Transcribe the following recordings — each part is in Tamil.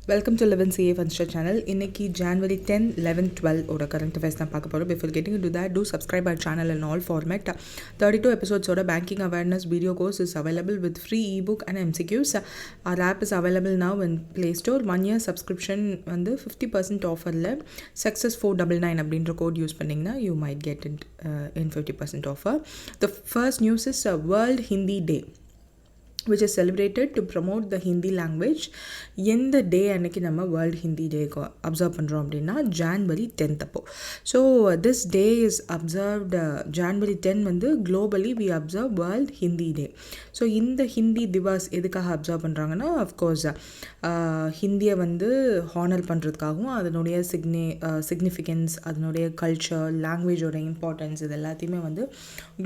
Welcome to Liwin CA Funsta channel. இன்னைக்கு January 10, 11, 12 ஓட current affairs தான் பார்க்க போறோம். Before getting into that, do subscribe our channel in all format. 32 episodes ஓட banking awareness video course is available with free ebook and MCQs. Our app is available now in Play Store. 1 year subscription வந்து 50% offerல success 499 அப்படின்ற code use பண்ணீங்கன்னா you might get it in 50% offer. The first news is World Hindi Day, which is celebrated to promote the Hindi language. எந்த டே அன்னைக்கு நம்ம வேர்ல்டு ஹிந்தி டே அப்சர்வ் பண்ணுறோம் அப்படின்னா January 10th அப்போ. So this day is observed January 10 வந்து globally we observe world Hindi day. So இந்த ஹிந்தி திவாஸ் எதுக்காக அப்சர்வ் பண்ணுறாங்கன்னா, அஃப்கோர்ஸ் ஹிந்தியை வந்து ஹானர் பண்ணுறதுக்காகவும் அதனுடைய சிக்னிஃபிகன்ஸ், அதனுடைய கல்ச்சர், லாங்குவேஜோட இம்பார்ட்டன்ஸ், இது எல்லாத்தையுமே வந்து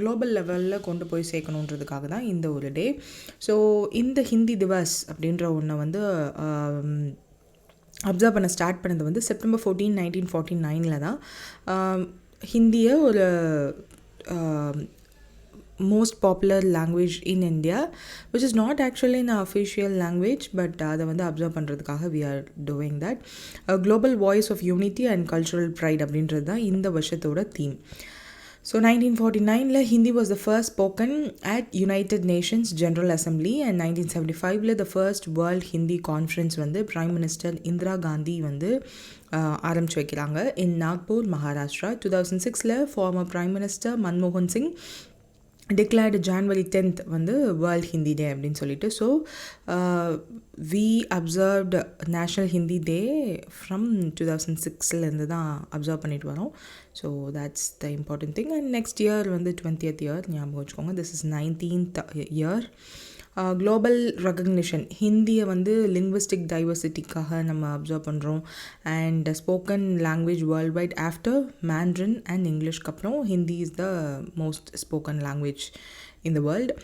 குளோபல் லெவலில் கொண்டு போய் சேர்க்கணுன்றதுக்காக தான் இந்த ஒரு டே. ஸோ இந்த ஹிந்தி திவாஸ் அப்படின்ற ஒன்றை வந்து அப்சர்வ் பண்ண ஸ்டார்ட் பண்ணது வந்து September 14, 1949 தான். ஹிந்தியை ஒரு most popular language in India, which is not actually an official language, but அதை வந்து அப்சர்வ் பண்ணுறதுக்காக we are doing that. A global voice of unity and cultural pride அப்படின்றது தான் இந்த வருஷத்தோட theme. So 1949 Hindi was the first spoken at United Nations General Assembly, and 1975 the first World Hindi Conference வந்து Prime Minister Indira Gandhi வந்து ஆரம்பிச்சு வைக்கிறாங்க in Nagpur, Maharashtra. 2006 former Prime Minister Manmohan Singh declared January 10th வந்து வேர்ல்ட் ஹிந்தி டே அப்படின்னு சொல்லிட்டு. So we observed national Hindi day from 2006 தான் அப்சர்வ் பண்ணிட்டு வரோம். So that's the important thing. And next year வந்து 20th இயர் ஞாபகம் வச்சுக்கோங்க. This is 19th year. Global recognition, ஹிந்தியை வந்து லிங்விஸ்டிக் டைவர்சிட்டிக்காக நம்ம அப்சர்வ் பண்ணுறோம். And spoken language worldwide after Mandarin and இங்கிலீஷ்க்கு அப்புறம் Hindi is the most spoken language in the world.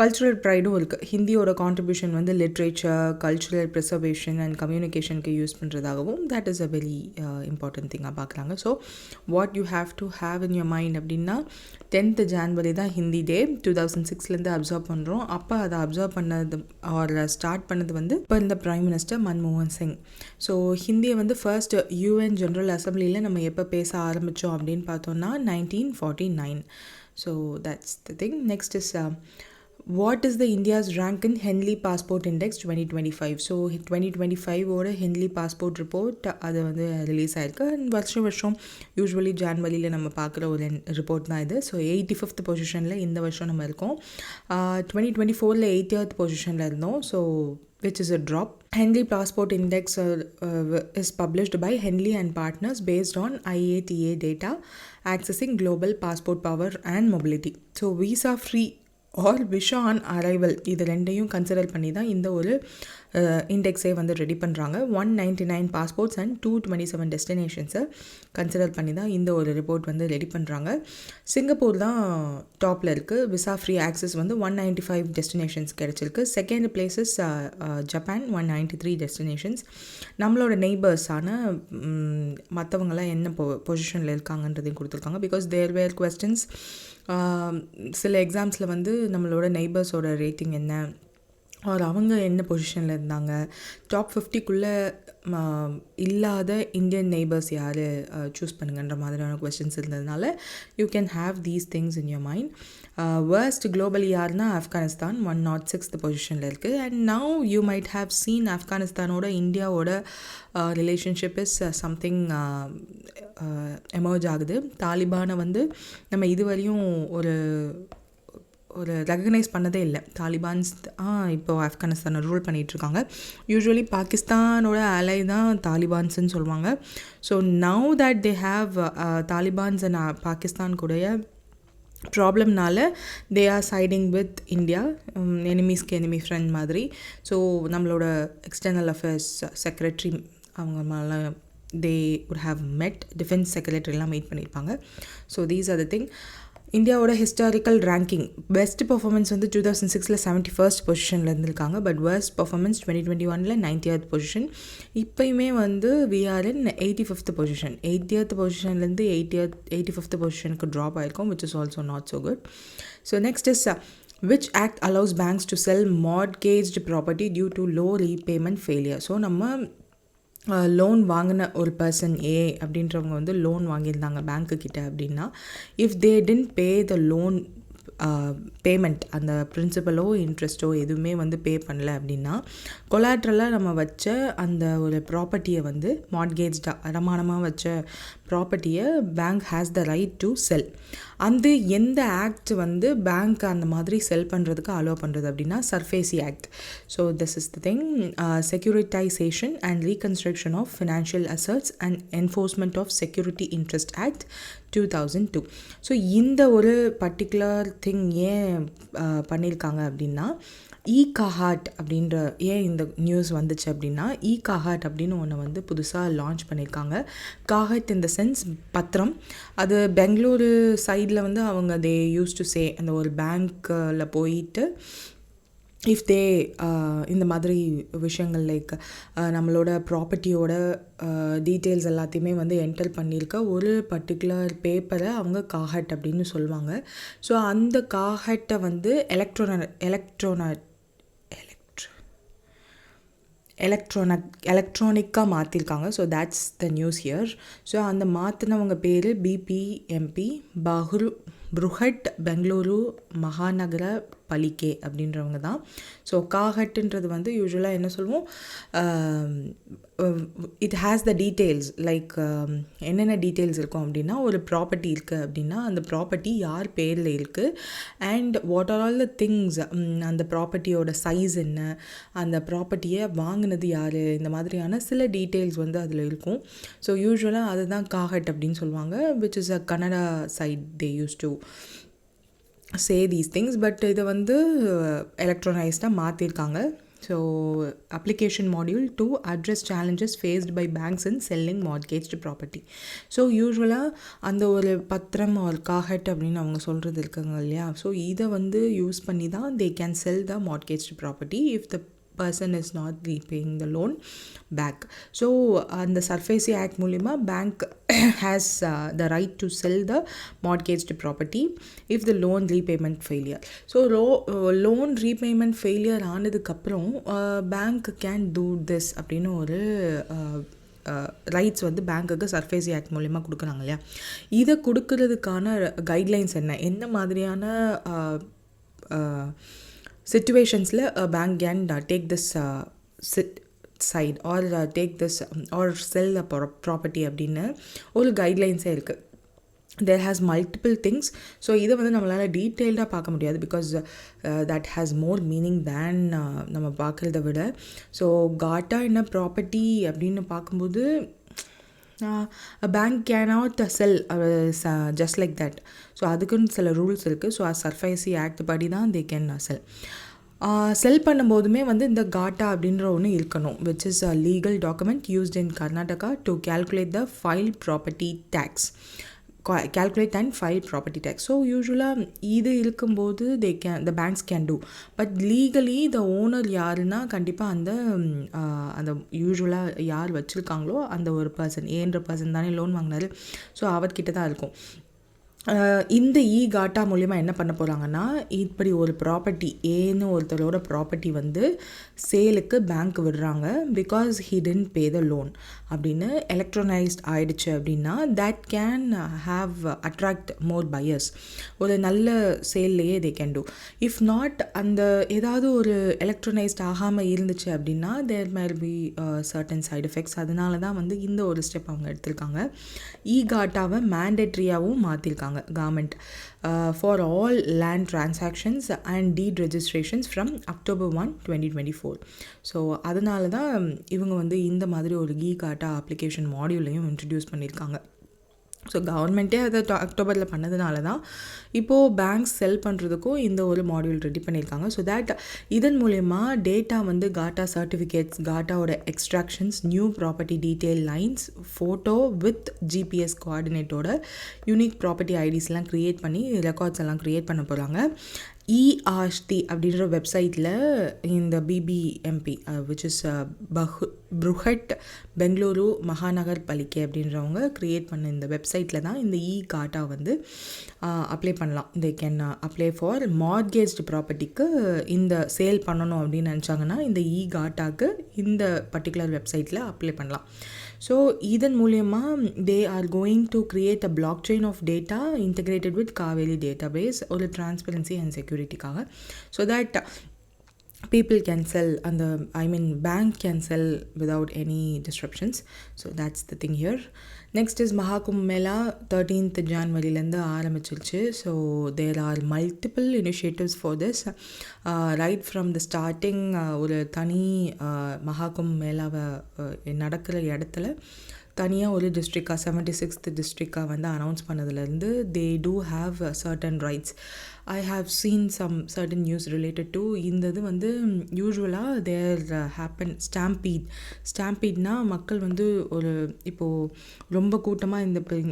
Cultural ப்ரைடும் இருக்குது. ஹிந்தியோட கான்ட்ரிபியூஷன் வந்து லிட்ரேச்சர், கல்ச்சுரல் ப்ரிசர்வேஷன் அண்ட் கம்யூனிகேஷனுக்கு யூஸ் பண்ணுறதாகவும் that is a very important திங்காக பார்க்குறாங்க. So what you have to have in your mind அப்படின்னா, 10th January தான் ஹிந்தி டே. 2006 அப்சர்வ் பண்ணுறோம். அப்போ அதை அப்சர்வ் பண்ணது ஆர் ஸ்டார்ட் பண்ணது வந்து இப்போ இந்த பிரைம் மினிஸ்டர் மன்மோகன் சிங். ஸோ ஹிந்தியை வந்து ஃபர்ஸ்ட் UN ஜென்ரல் அசம்பிளியில் நம்ம எப்போ பேச ஆரம்பித்தோம் அப்படின்னு பார்த்தோன்னா 1949. So that's the thing. Next is what is the India's rank in Henley Passport Index 2025? So 2025 Henley Passport Report அது வந்து ரிலீஸ் ஆயிருக்கு. அண்ட் வருஷம் யூஸ்வலி ஜான்வரியில் நம்ம பார்க்குற ஒரு ரிப்போர்ட் தான் இது. ஸோ 85th பொசிஷனில் இந்த வருஷம் நம்ம இருக்கோம். 2024 80th பொசிஷனில் இருந்தோம். So which is a drop. Henley Passport Index is published by Henley and Partners based on IATA data accessing global passport power and mobility. So visa free or visa on arrival, இது ரெண்டையும் கன்சிடர் பண்ணி தான் இந்த ஒரு இண்டெக்ஸே வந்து ரெடி பண்ணுறாங்க. 199 பாஸ்போர்ட்ஸ் அண்ட் 227 டெஸ்டினேஷன்ஸை கன்சிடர் பண்ணி தான் இந்த ஒரு ரிப்போர்ட் வந்து ரெடி பண்ணுறாங்க. சிங்கப்பூர் தான் டாப்பில் இருக்குது. விசா ஃப்ரீ ஆக்சஸ் வந்து 195 டெஸ்டினேஷன்ஸ் கிடச்சிருக்கு. Second places Japan 193 destinations. நம்மளோட நெய்பர்ஸான மற்றவங்களாம் என்ன பொசிஷனில் இருக்காங்கன்றதையும் கொடுத்துருக்காங்க. பிகாஸ் தேர் வேர் குவெஸ்டன்ஸ். சில எக்ஸாம்ஸில் வந்து நம்மளோட நெய்பர்ஸோட ரேட்டிங் என்ன, ஆர் அவங்க என்ன பொசிஷனில் இருந்தாங்க, டாப் 50க்குள்ளே இல்லாத இந்தியன் நெய்பர்ஸ் யார் சூஸ் பண்ணுங்கன்ற மாதிரியான கொஸ்டின்ஸ் இருந்ததுனால you can have these things in your mind. Worst globally யாருன்னா ஆப்கானிஸ்தான் 106th பொசிஷனில் இருக்குது. And now you might have seen ஆப்கானிஸ்தானோட இந்தியாவோட ரிலேஷன்ஷிப் இஸ் சம்திங் எமர்ஜ் ஆகுது. தாலிபானை வந்து நம்ம இதுவரையும் ஒரு ரெகக்னைஸ் பண்ணதே இல்லை. தாலிபான்ஸ் இப்போ ஆப்கானிஸ்தானை ரூல் பண்ணிகிட்ருக்காங்க. யூஸ்வலி பாகிஸ்தானோட அலை தான் தாலிபான்ஸ்ன்னு சொல்லுவாங்க. So now that they have Talibans and Pakistan கூடைய ப்ராப்ளம்னால they are siding with India, எனிமீஸ்க்கு எனிமி ஃப்ரெண்ட் மாதிரி. ஸோ நம்மளோட எக்ஸ்டர்னல் அஃபேர்ஸ் செக்ரட்டரி அவங்க மேலே they would have met, defence செக்ரட்டரிலாம் மீட் பண்ணியிருப்பாங்க. So these are the thing. இந்தியாவோட ஹிஸ்டாரிக்கல் ரேங்கிங், பெஸ்ட் பர்ஃபார்மன்ஸ் வந்து 2006 71st பொசிஷனில் இருந்திருக்காங்க. But worst performance 2021 90th position. இப்போயுமே வந்து we are in 85th position. 80th பொசிஷன்லேருந்து 85th பொசிஷனுக்கு ட்ராப் ஆகிருக்கும், which is also not so good. So next is which act allows banks to sell mortgaged property due to low repayment failure? So நம்ம லோன் வாங்கின ஒரு பர்சன் ஏ அப்படின்றவங்க வந்து லோன் வாங்கியிருந்தாங்க பேங்க்கு கிட்ட அப்படின்னா, if they didn't pay the loan payment, அந்த பிரின்சிபலோ இன்ட்ரெஸ்ட்டோ எதுவுமே வந்து பே பண்ணல அப்படின்னா, கொலாட்ரலாக நம்ம வச்ச அந்த ஒரு ப்ராப்பர்ட்டியை வந்து மார்ட்கேஜ்டாக அடமானமாக வச்ச ப்ராப்பர்ட்டியை bank has the right to sell. அந்த எந்த ஆக்ட் வந்து பேங்க் அந்த மாதிரி செல் பண்ணுறதுக்கு அலோவ் பண்ணுறது அப்படின்னா SARFAESI act. So this is the thing, securitisation and reconstruction of financial assets and enforcement of security interest act 2002. ஸோ இந்த ஒரு பர்டிகுலர் திங் ஏன் பண்ணியிருக்காங்க அப்படின்னா, e-Khata அப்படின்ற ஏன் இந்த நியூஸ் வந்துச்சு அப்படின்னா, e-Khata அப்படின்னு ஒன்று வந்து புதுசாக லான்ச் பண்ணியிருக்காங்க. காஹட் இந்த சென்ஸ் பத்திரம். அது பெங்களூரு சைடில் வந்து அவங்க தே யூஸ் டு சே, அந்த ஒரு பேங்க்கில் போயிட்டு இஃப் தே இந்த மாதிரி விஷயங்கள் லைக் நம்மளோட ப்ராப்பர்ட்டியோட டீட்டெயில்ஸ் எல்லாத்தையுமே வந்து என்டர் பண்ணியிருக்க ஒரு பர்டிகுலர் பேப்பரை அவங்க காஹட் அப்படின்னு சொல்லுவாங்க. ஸோ அந்த காஹட்டை வந்து எலக்ட்ரானிக்காக மாற்றிருக்காங்க. So that's the news here. So அந்த மாற்றினவங்க பேர் பிபிஎம்பி புருஹட் பெங்களூரு மகாநகர பலிகே அப்படின்றவங்க தான். ஸோ காஹட்டுன்றது வந்து யூஸ்வலாக என்ன சொல்லுவோம், it has the details like என்னென்ன டீட்டெயில்ஸ் இருக்கும் அப்படின்னா, ஒரு ப்ராப்பர்ட்டி இருக்குது அப்படின்னா அந்த ப்ராப்பர்ட்டி யார் பேரில் இருக்குது and what are all the things, அந்த ப்ராப்பர்ட்டியோட சைஸ் என்ன, அந்த ப்ராப்பர்ட்டியை வாங்கினது யார், இந்த மாதிரியான சில டீட்டெயில்ஸ் வந்து அதில் இருக்கும். ஸோ யூஸ்வலாக அதுதான் காஹட் அப்படின்னு சொல்லுவாங்க, which is a Canada site they use to say these things. பட் இதை வந்து எலக்ட்ரானைஸ்டாக மாற்றிருக்காங்க. So application module to address challenges faced by banks in selling mortgaged property. So யூஸ்வலாக அந்த ஒரு பத்திரம் ஒரு காஹட் அப்படின்னு அவங்க சொல்கிறது இருக்காங்க இல்லையா, ஸோ இதை வந்து யூஸ் பண்ணி தான் they can sell the mortgaged property if the person is not repaying the loan back. So அந்த சர்ஃபேசி ஆக்ட் மூலிமா bank has the right to sell the mortgaged property if the loan repayment failure. So loan repayment failure ஆனதுக்கப்புறம் பேங்க் கேன் டூ திஸ் அப்படின்னு ஒரு ரைட்ஸ் வந்து பேங்க்குக்கு சர்ஃபேசி ஆக்ட் மூலிமா கொடுக்குறாங்க இல்லையா. இதை கொடுக்கறதுக்கான கைட்லைன்ஸ் என்ன மாதிரியான situations-ல a bank can take this side or take this or sell the property அப்படின்னு ஒரு கைட்லைன்ஸே இருக்குது. there has multiple things. So இதை வந்து நம்மளால் டீட்டெயில்டாக பார்க்க முடியாது because that has more meaning than நம்ம பார்க்குறத விட. ஸோ காட்டா என்ன ப்ராப்பர்ட்டி அப்படின்னு பார்க்கும்போது a bank cannot sell just like that. So அதுக்குன்னு சில ரூல்ஸ் இருக்குது. ஸோ சர்ஃபேசி ஆக்ட் படி தான் they can sell. செல் பண்ணும்போதுமே வந்து இந்த காட்டா அப்படின்ற ஒன்று இருக்கணும், which is a legal document used in Karnataka to calculate the file property tax. calculate and file property tax. So usually இது இருக்கும்போது the banks can do, but legally the owner யாருன்னா கண்டிப்பாக அந்த யூஸ்வலாக யார் வச்சுருக்காங்களோ அந்த ஒரு பர்சன், ஏன்ற பர்சன் தானே லோன் வாங்கினாரு, ஸோ அவர்கிட்ட தான் இருக்கும். இந்த e-Khata மூலிமா என்ன பண்ண போகிறாங்கன்னா, இப்படி ஒரு ப்ராப்பர்ட்டி ஏன்னு ஒருத்தரோட ப்ராப்பர்ட்டி வந்து சேலுக்கு பேங்க் விடுறாங்க because he didn't pay the loan அப்படின்னு எலக்ட்ரானைஸ்ட் ஆயிடுச்சு அப்படின்னா that can have attract more buyers. ஒரு நல்ல சேல்லையே they can do. if not அந்த ஏதாவது ஒரு எலக்ட்ரானைஸ்ட் ஆகாமல் இருந்துச்சு அப்படின்னா there might be certain side effects. அதனால தான் வந்து இந்த ஒரு ஸ்டெப் அவங்க எடுத்திருக்காங்க. e-Khataவை மேண்டேட்ரியாகவும் மாற்றிருக்காங்க government for all land transactions and deed registrations from October 1, 2024. So அதனால தான் இவங்க வந்து இந்த மாதிரி ஒரு e-Khata அப்ளிகேஷன் மாடியூலையும் இன்ட்ரடியூஸ் பண்ணியிருக்காங்க. ஸோ கவர்மெண்ட்டே அதை அக்டோபரில் பண்ணதுனால தான் இப்போது பேங்க்ஸ் செல் பண்ணுறதுக்கும் இந்த ஒரு மாடியூல் ரெடி பண்ணியிருக்காங்க. ஸோ தேட் இதன் மூலயமா டேட்டா வந்து காட்டா சர்டிஃபிகேட்ஸ், காட்டாவோட extractions, new property detail lines, photo with GPS கோஆர்டினேட்டோட யூனிக் ப்ராப்பர்ட்டி ஐடிஸ்லாம் க்ரியேட் பண்ணி ரெக்கார்ட்ஸ் எல்லாம் க்ரியேட் பண்ண போகிறாங்க. e-Ashti அப்படின்ற வெப்சைட்டில் இந்த BBMP which is Bruhat Bengaluru Mahanagara Palike அப்படின்றவங்க க்ரியேட் பண்ண இந்த வெப்சைட்டில் தான் இந்த e-Khata வந்து அப்ளை பண்ணலாம். தே கேன் அப்ளை ஃபார் மார்கேஜ்டு ப்ராப்பர்ட்டிக்கு இந்த சேல் பண்ணணும் அப்படின்னு நினச்சாங்கன்னா இந்த e-Khataக்கு இந்த பர்டிகுலர் வெப்சைட்டில் அப்ளை பண்ணலாம். ஸோ இதன் மூலயமா they are going to create a blockchain of data integrated with Kaveri database ஒரு டிரான்ஸ்பரன்சி அண்ட் செக்யூரிட்டிக்காக. So that people can sell and bank can sell without any disruptions. So that's the thing here. Next is Mahakumbh Mela 13th January lende ஆரம்பிச்சிருச்சு. So there are multiple initiatives for this. Right from the starting ஒரு தனி Mahakumbh Mela நடக்கிற இடத்துல தனியாக ஒரு டிஸ்ட்ரிக்டாக 76th டிஸ்ட்ரிக்டாக வந்து அனௌன்ஸ் பண்ணதுலேருந்து they do have certain rights. I have seen some certain news related to இந்த இது வந்து யூஸ்வலாக தேர் ஹேப்பன் ஸ்டாம்பீட்னா மக்கள் வந்து ஒரு இப்போது ரொம்ப கூட்டமாக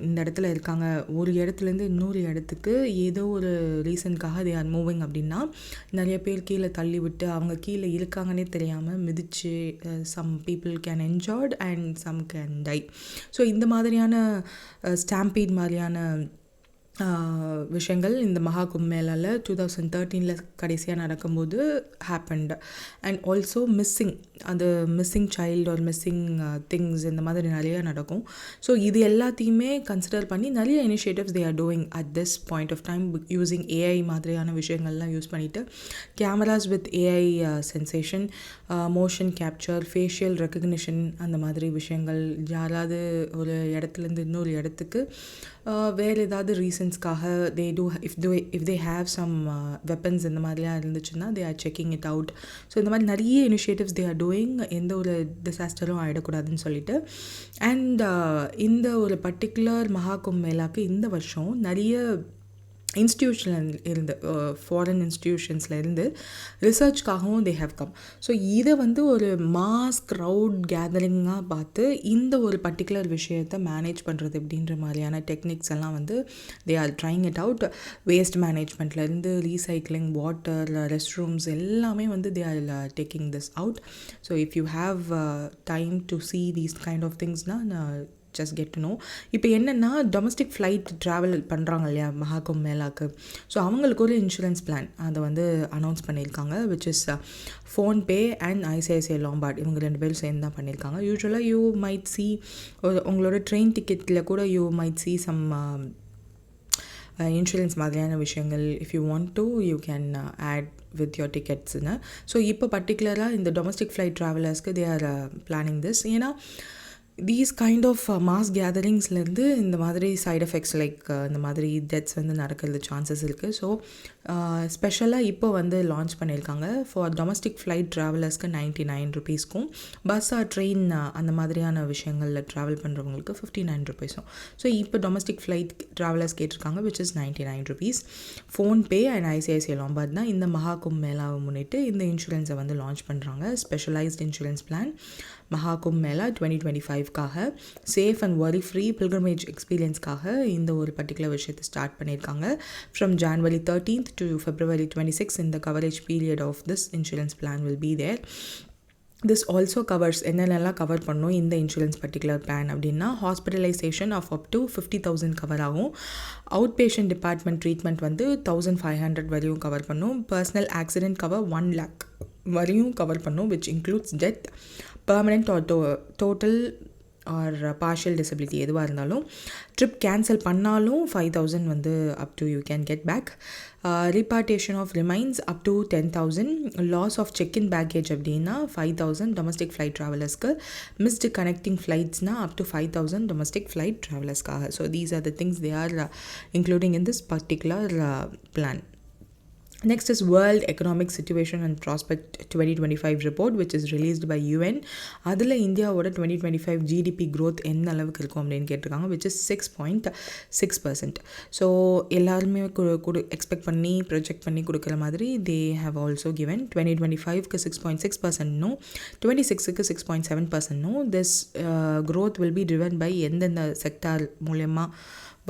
இந்த இடத்துல இருக்காங்க, ஒரு இடத்துலேருந்து இன்னொரு இடத்துக்கு ஏதோ ஒரு ரீசனுக்காக தே ஆர் மூவிங் அப்படின்னா நிறைய பேர் கீழே தள்ளி விட்டு அவங்க கீழே இருக்காங்கன்னே தெரியாமல் மிதித்து some people can injured and some can die. So இந்த மாதிரியான ஸ்டாம்பீட் மாதிரியான விஷயங்கள் இந்த மகாகும்ப் மேலாவில் 2013 கடைசியாக நடக்கும்போது ஹேப்பன்ட். அண்ட் ஆல்சோ அந்த மிஸ்ஸிங் சைல்டு ஒரு மிஸ்ஸிங் திங்ஸ் இந்த மாதிரி நிறையா நடக்கும். ஸோ இது எல்லாத்தையுமே கன்சிடர் பண்ணி நிறைய initiatives they are doing at this point of time using AI மாதிரியான விஷயங்கள்லாம் யூஸ் பண்ணிவிட்டு cameras with AI sensation, motion capture, facial recognition அந்த மாதிரி விஷயங்கள். யாராவது ஒரு இடத்துலேருந்து இன்னொரு இடத்துக்கு வேறு ஏதாவது ரீசன்ஸ்க்காக if they have some weapons இந்த மாதிரிலாம் இருந்துச்சுன்னா they are checking it out. So இந்த மாதிரி நிறைய இனிஷியேட்டிவ்ஸ் they are doing எந்த ஒரு டிசாஸ்டரும் ஆகிடக்கூடாதுன்னு சொல்லிட்டு. அண்ட் இந்த ஒரு பர்டிகுலர் மகாகும்ப் மேலாக்கு இந்த வருஷம் நிறைய இன்ஸ்டியூஷனில் இருந்து ஃபாரின் இன்ஸ்டியூஷன்ஸில் இருந்து ரிசர்ச்காகவும் தே ஹேவ் கம். ஸோ இதை வந்து ஒரு மாஸ் க்ரௌட் கேதரிங்காக பார்த்து இந்த ஒரு பர்டிகுலர் விஷயத்தை மேனேஜ் பண்ணுறது அப்படின்ற மாதிரியான டெக்னிக்ஸ் எல்லாம் வந்து they are trying it out. Waste மேனேஜ்மெண்ட்லேருந்து ரீசைக்ளிங், வாட்டர், ரெஸ்ட் ரூம்ஸ் எல்லாமே வந்து they are taking this out. So if you have time to see these kind of thingsனால் just get to know. இப்போ என்னென்னா டொமஸ்டிக் ஃப்ளைட் ட்ராவல் பண்ணுறாங்க இல்லையா மகாகும்ப் மேலாக்கு, ஸோ அவங்களுக்கு ஒரு இன்சூரன்ஸ் பிளான் அதை வந்து அனௌன்ஸ் பண்ணியிருக்காங்க which is PhonePe and ICICI Lombard. இவங்க 2 பேரும் சேர்ந்து தான் பண்ணியிருக்காங்க. யூஸ்வலாக யூ மைட் சி உங்களோட ட்ரெயின் டிக்கெட்டில் கூட you might see some insurance மாதிரியான விஷயங்கள். If you want to you can add with your டிக்கெட்ஸ்னு. ஸோ இப்போ பர்டிகுலராக இந்த டொமஸ்டிக் ஃப்ளைட் ட்ராவலர்ஸ்க்கு தே ஆர் பிளானிங் திஸ். ஏன்னா தீஸ் கைண்ட் ஆஃப் மாஸ் கேதரிங்ஸ்லேருந்து இந்த மாதிரி சைட் எஃபெக்ட்ஸ் லைக் இந்த மாதிரி டெத்ஸ் வந்து நடக்கிறது சான்சஸ் இருக்குது. ஸோ ஸ்பெஷலாக இப்போ வந்து லான்ச் பண்ணியிருக்காங்க ஃபார் டொமஸ்டிக் ஃப்ளைட் ட்ராவலர்ஸ்க்கு 99 rupeesக்கும், பஸ் ஆர் ட்ரெயின் அந்த மாதிரியான விஷயங்களில் ட்ராவல் பண்ணுறவங்களுக்கு 59 rupees. ஸோ இப்போ டொமஸ்டிக் ஃப்ளைட் ட்ராவலர்ஸ் கேட்டிருக்காங்க which is 99 rupees. PhonePe and ICICI Lombard தான் இந்த மகாகும்ப் மேலாவை முன்னிட்டு இந்த இன்சூரன்ஸை வந்து லான்ச் பண்ணுறாங்க. Specialised insurance plan Mahakumbh Mela 2025க்காக safe and worry free pilgrimage எக்ஸ்பீரியன்ஸ்க்காக இந்த ஒரு பர்டிகுலர் விஷயத்தை ஸ்டார்ட் பண்ணியிருக்காங்க. From January 13th to February 26th in the coverage period of this insurance plan will be there. This also covers என்னென்னலாம் கவர் பண்ணும் இந்த இன்சூரன்ஸ் பர்டிகுலர் பிளான் அப்படின்னா hospitalisation of up to 50,000 cover ஆகும். அவுட் பேஷண்ட் டிபார்ட்மெண்ட் ட்ரீட்மெண்ட் வந்து 1,500 வரையும் கவர் பண்ணும். பர்சனல் ஆக்சிடென்ட் கவர் 1 lakh வரையும் கவர் பண்ணும் which includes death, permanent or total or partial disability எதுவாக இருந்தாலும். ட்ரிப் கேன்சல் பண்ணாலும் 5,000 வந்து up to you can get back. Repatriation of remains up to 10,000. Loss of check in baggage அப்படின்னா 5,000 டொமஸ்டிக் ஃப்ளைட் ட்ராவலர்ஸ்க்கு. மிஸ்டு கனெக்டிங் ஃப்ளைட்ஸ்னால் அப் டு 5,000 டொமஸ்டிக் ஃப்ளைட் ட்ராவலர்ஸ்க்காக. So these are the things they are including in this particular plan. Next is World Economic Situation and Prospect 2025 report which is released by UN. அதில் இந்தியாவோட 2025 GDP growth என்ன அளவுக்கு இருக்கும் அப்படின்னு கேட்டிருக்காங்க which is 6.6%. ஸோ எல்லாருமே எக்ஸ்பெக்ட் பண்ணி ப்ரொஜெக்ட் பண்ணி கொடுக்குற மாதிரி they have also given 2025க்கு 6.6%, 26க்கு 6.7%. This growth will be driven by எந்தெந்த செக்டார் மூலயமா